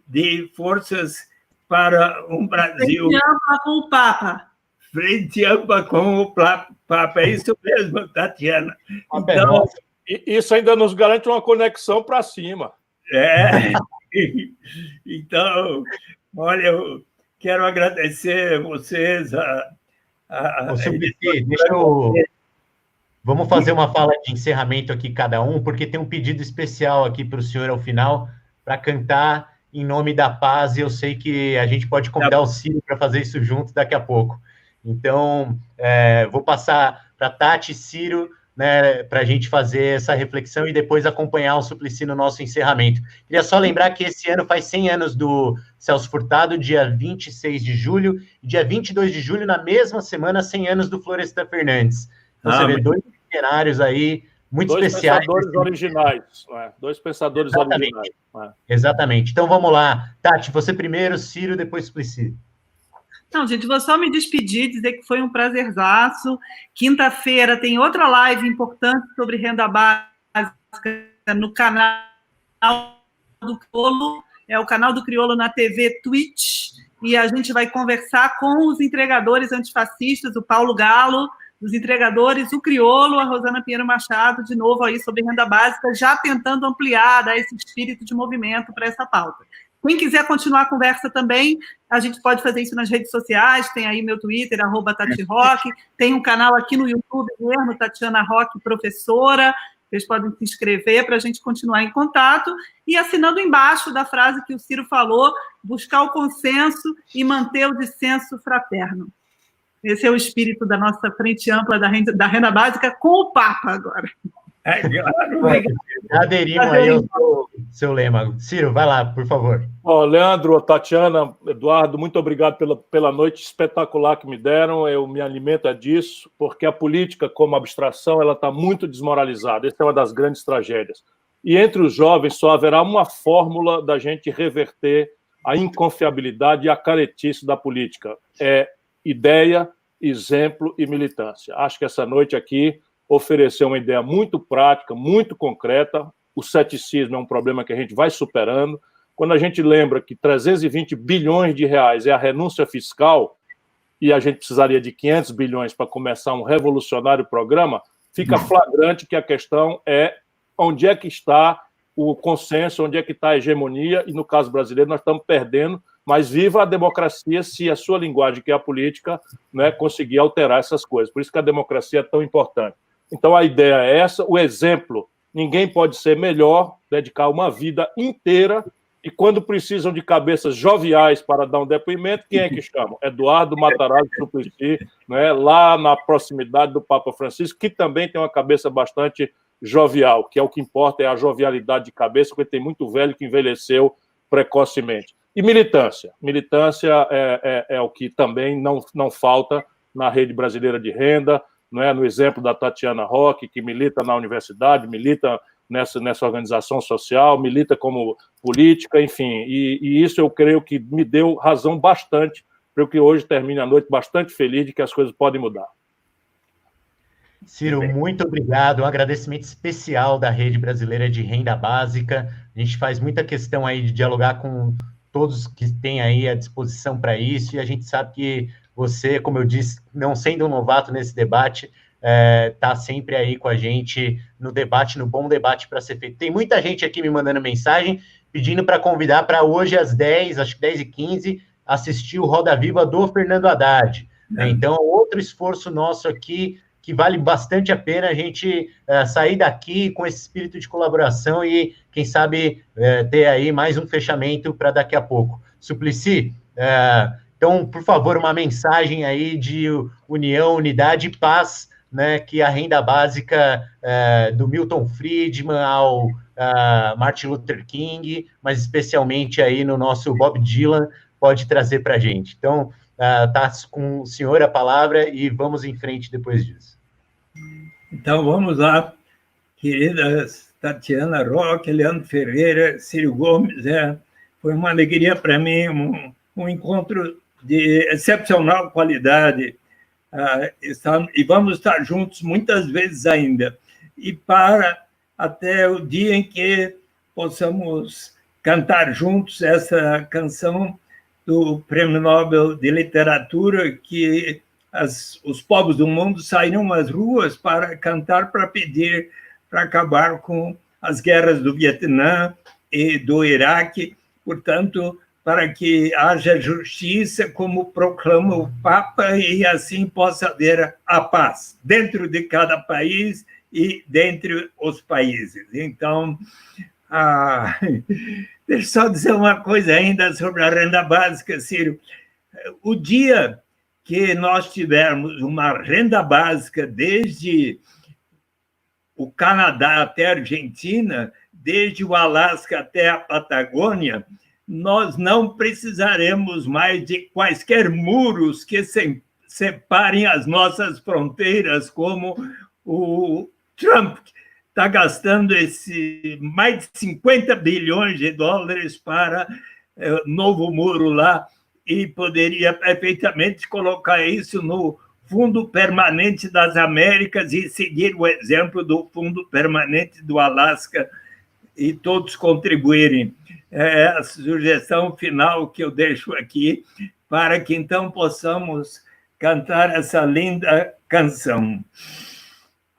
de forças para um Brasil... Frente ampla com o Papa. Frente ampla com o Papa, é isso mesmo, Tatiana. Então, isso ainda nos garante uma conexão para cima. Então, olha, eu quero agradecer vocês. Vamos fazer uma fala de encerramento aqui, cada um, porque tem um pedido especial aqui para o senhor ao final, para cantar em nome da paz, e eu sei que a gente pode convidar o Ciro para fazer isso junto daqui a pouco. Então, vou passar para Tati e Ciro, né, para a gente fazer essa reflexão e depois acompanhar o Suplicy no nosso encerramento. Queria só lembrar que esse ano faz 100 anos do Celso Furtado, dia 26 de julho, e dia 22 de julho, na mesma semana, 100 anos do Florestan Fernandes. Então, você vê dois cenários aí muito especiais. Dois pensadores originais. Exatamente. Então, vamos lá. Tati, você primeiro, Ciro, depois Suplicy. Não, gente, vou só me despedir, dizer que foi um prazerzaço. Quinta-feira tem outra live importante sobre renda básica no canal do Criolo, é o canal do Criolo na TV Twitch, e a gente vai conversar com os entregadores antifascistas, o Paulo Galo, os entregadores, o Criolo, a Rosana Pinheiro Machado, de novo aí sobre renda básica, já tentando ampliar, dar esse espírito de movimento para essa pauta. Quem quiser continuar a conversa também, a gente pode fazer isso nas redes sociais, tem aí meu Twitter, @TatiRock, tem um canal aqui no YouTube mesmo, Tatiana Rock Professora, vocês podem se inscrever para a gente continuar em contato, e assinando embaixo da frase que o Ciro falou, buscar o consenso e manter o dissenso fraterno. Esse é o espírito da nossa frente ampla da renda básica com o Papa agora. Aderimos aí ao seu lema. Ciro, vai lá, por favor. Leandro, Tatiana, Eduardo, muito obrigado pela noite espetacular que me deram. Eu me alimento disso, porque a política, como abstração, ela está muito desmoralizada. Essa é uma das grandes tragédias. E entre os jovens só haverá uma fórmula da gente reverter a inconfiabilidade e a caretice da política. É ideia, exemplo e militância. Acho que essa noite aqui ofereceu uma ideia muito prática, muito concreta. O ceticismo é um problema que a gente vai superando. Quando a gente lembra que 320 bilhões de reais é a renúncia fiscal e a gente precisaria de 500 bilhões para começar um revolucionário programa, fica flagrante que a questão é onde é que está o consenso, onde é que está a hegemonia, e no caso brasileiro nós estamos perdendo, mas viva a democracia se a sua linguagem, que é a política, né, conseguir alterar essas coisas. Por isso que a democracia é tão importante. Então, a ideia é essa, o exemplo. Ninguém pode ser melhor, dedicar uma vida inteira, e quando precisam de cabeças joviais para dar um depoimento, quem é que chama? Eduardo Matarazzo Suplicy, né, lá na proximidade do Papa Francisco, que também tem uma cabeça bastante jovial, que é o que importa, é a jovialidade de cabeça, porque tem muito velho que envelheceu precocemente. E militância. Militância é o que também não falta na rede brasileira de renda, não é? No exemplo da Tatiana Rock, que milita na universidade, milita nessa organização social, milita como política, enfim, e isso eu creio que me deu razão bastante para eu que hoje termine a noite bastante feliz de que as coisas podem mudar. Ciro, muito obrigado, um agradecimento especial da Rede Brasileira de Renda Básica. A gente faz muita questão aí de dialogar com todos que têm aí à disposição para isso, e a gente sabe que você, como eu disse, não sendo um novato nesse debate, está sempre aí com a gente no debate, no bom debate para ser feito. Tem muita gente aqui me mandando mensagem, pedindo para convidar para hoje às 10, acho que 10h15, assistir o Roda Viva do Fernando Haddad. Né? Então, outro esforço nosso aqui, que vale bastante a pena a gente sair daqui com esse espírito de colaboração e, quem sabe, ter aí mais um fechamento para daqui a pouco. Suplicy, então, por favor, uma mensagem aí de união, unidade e paz, né, que a renda básica do Milton Friedman ao Martin Luther King, mas especialmente aí no nosso Bob Dylan, pode trazer para a gente. Então, tá com o senhor a palavra e vamos em frente depois disso. Então, vamos lá, queridas Tatiana Roque, Leandro Ferreira, Círio Gomes. Foi uma alegria para mim, um encontro de excepcional qualidade. E vamos estar juntos muitas vezes ainda. E para até o dia em que possamos cantar juntos essa canção do Prêmio Nobel de Literatura, que os povos do mundo saíram às ruas para cantar, para pedir para acabar com as guerras do Vietnã e do Iraque, portanto, para que haja justiça, como proclama o Papa, e assim possa haver a paz dentro de cada país e dentre os países. Então, deixa eu só dizer uma coisa ainda sobre a renda básica, Círio. O dia que nós tivermos uma renda básica desde o Canadá até a Argentina, desde o Alasca até a Patagônia, nós não precisaremos mais de quaisquer muros que separem as nossas fronteiras, como o Trump está gastando mais de 50 bilhões de dólares para novo muro lá, e poderia perfeitamente colocar isso no Fundo Permanente das Américas e seguir o exemplo do Fundo Permanente do Alasca e todos contribuírem. É a sugestão final que eu deixo aqui, para que então possamos cantar essa linda canção.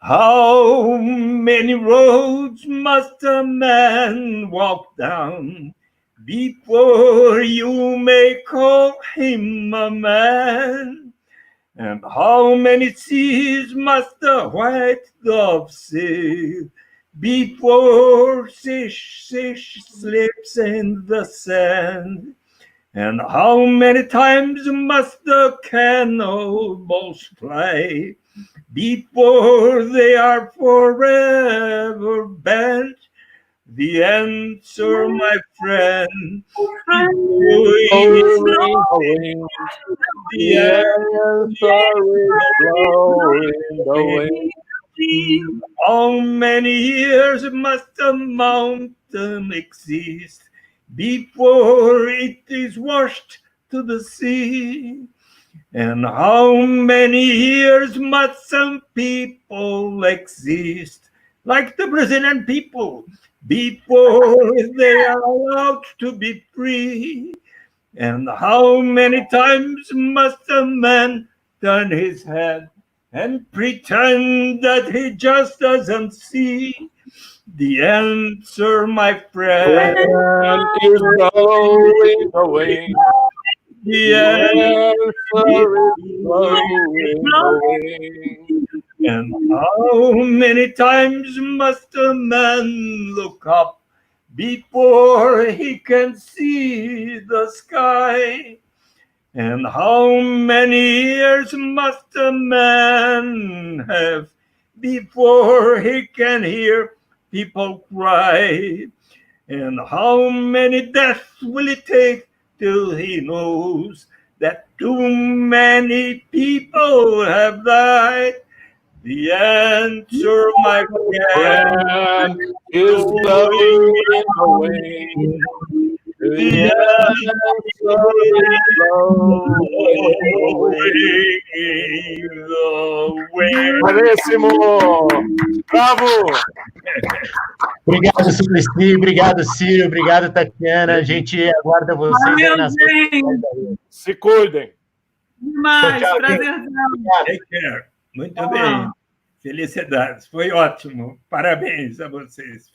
How many roads must a man walk down before you may call him a man? And how many seas must the white dove sail before she slips in the sand? And how many times must the cannonballs fly before they are forever banned? The answer, my friend, the answer is blowing away. How many years must a mountain exist before it is washed to the sea? And how many years must some people exist, like the Brazilian people, before they are allowed to be free? And how many times must a man turn his head and pretend that he just doesn't see? The answer, my friend, is blowing away. The answer is blowing away. And how many times must a man look up before he can see the sky? And how many years must a man have before he can hear people cry? And how many deaths will it take till he knows that too many people have died? The answer, my friend, is blowing away. The answer is blowing away. Bravíssimo! Bravo! Obrigado, Suplicy, obrigado, Círio, obrigado, Tatiana. A gente aguarda vocês aí nas redes. Se cuidem. Demais, Tchau, prazerzão. Take care. Muito bem. Felicidades. Foi ótimo. Parabéns a vocês.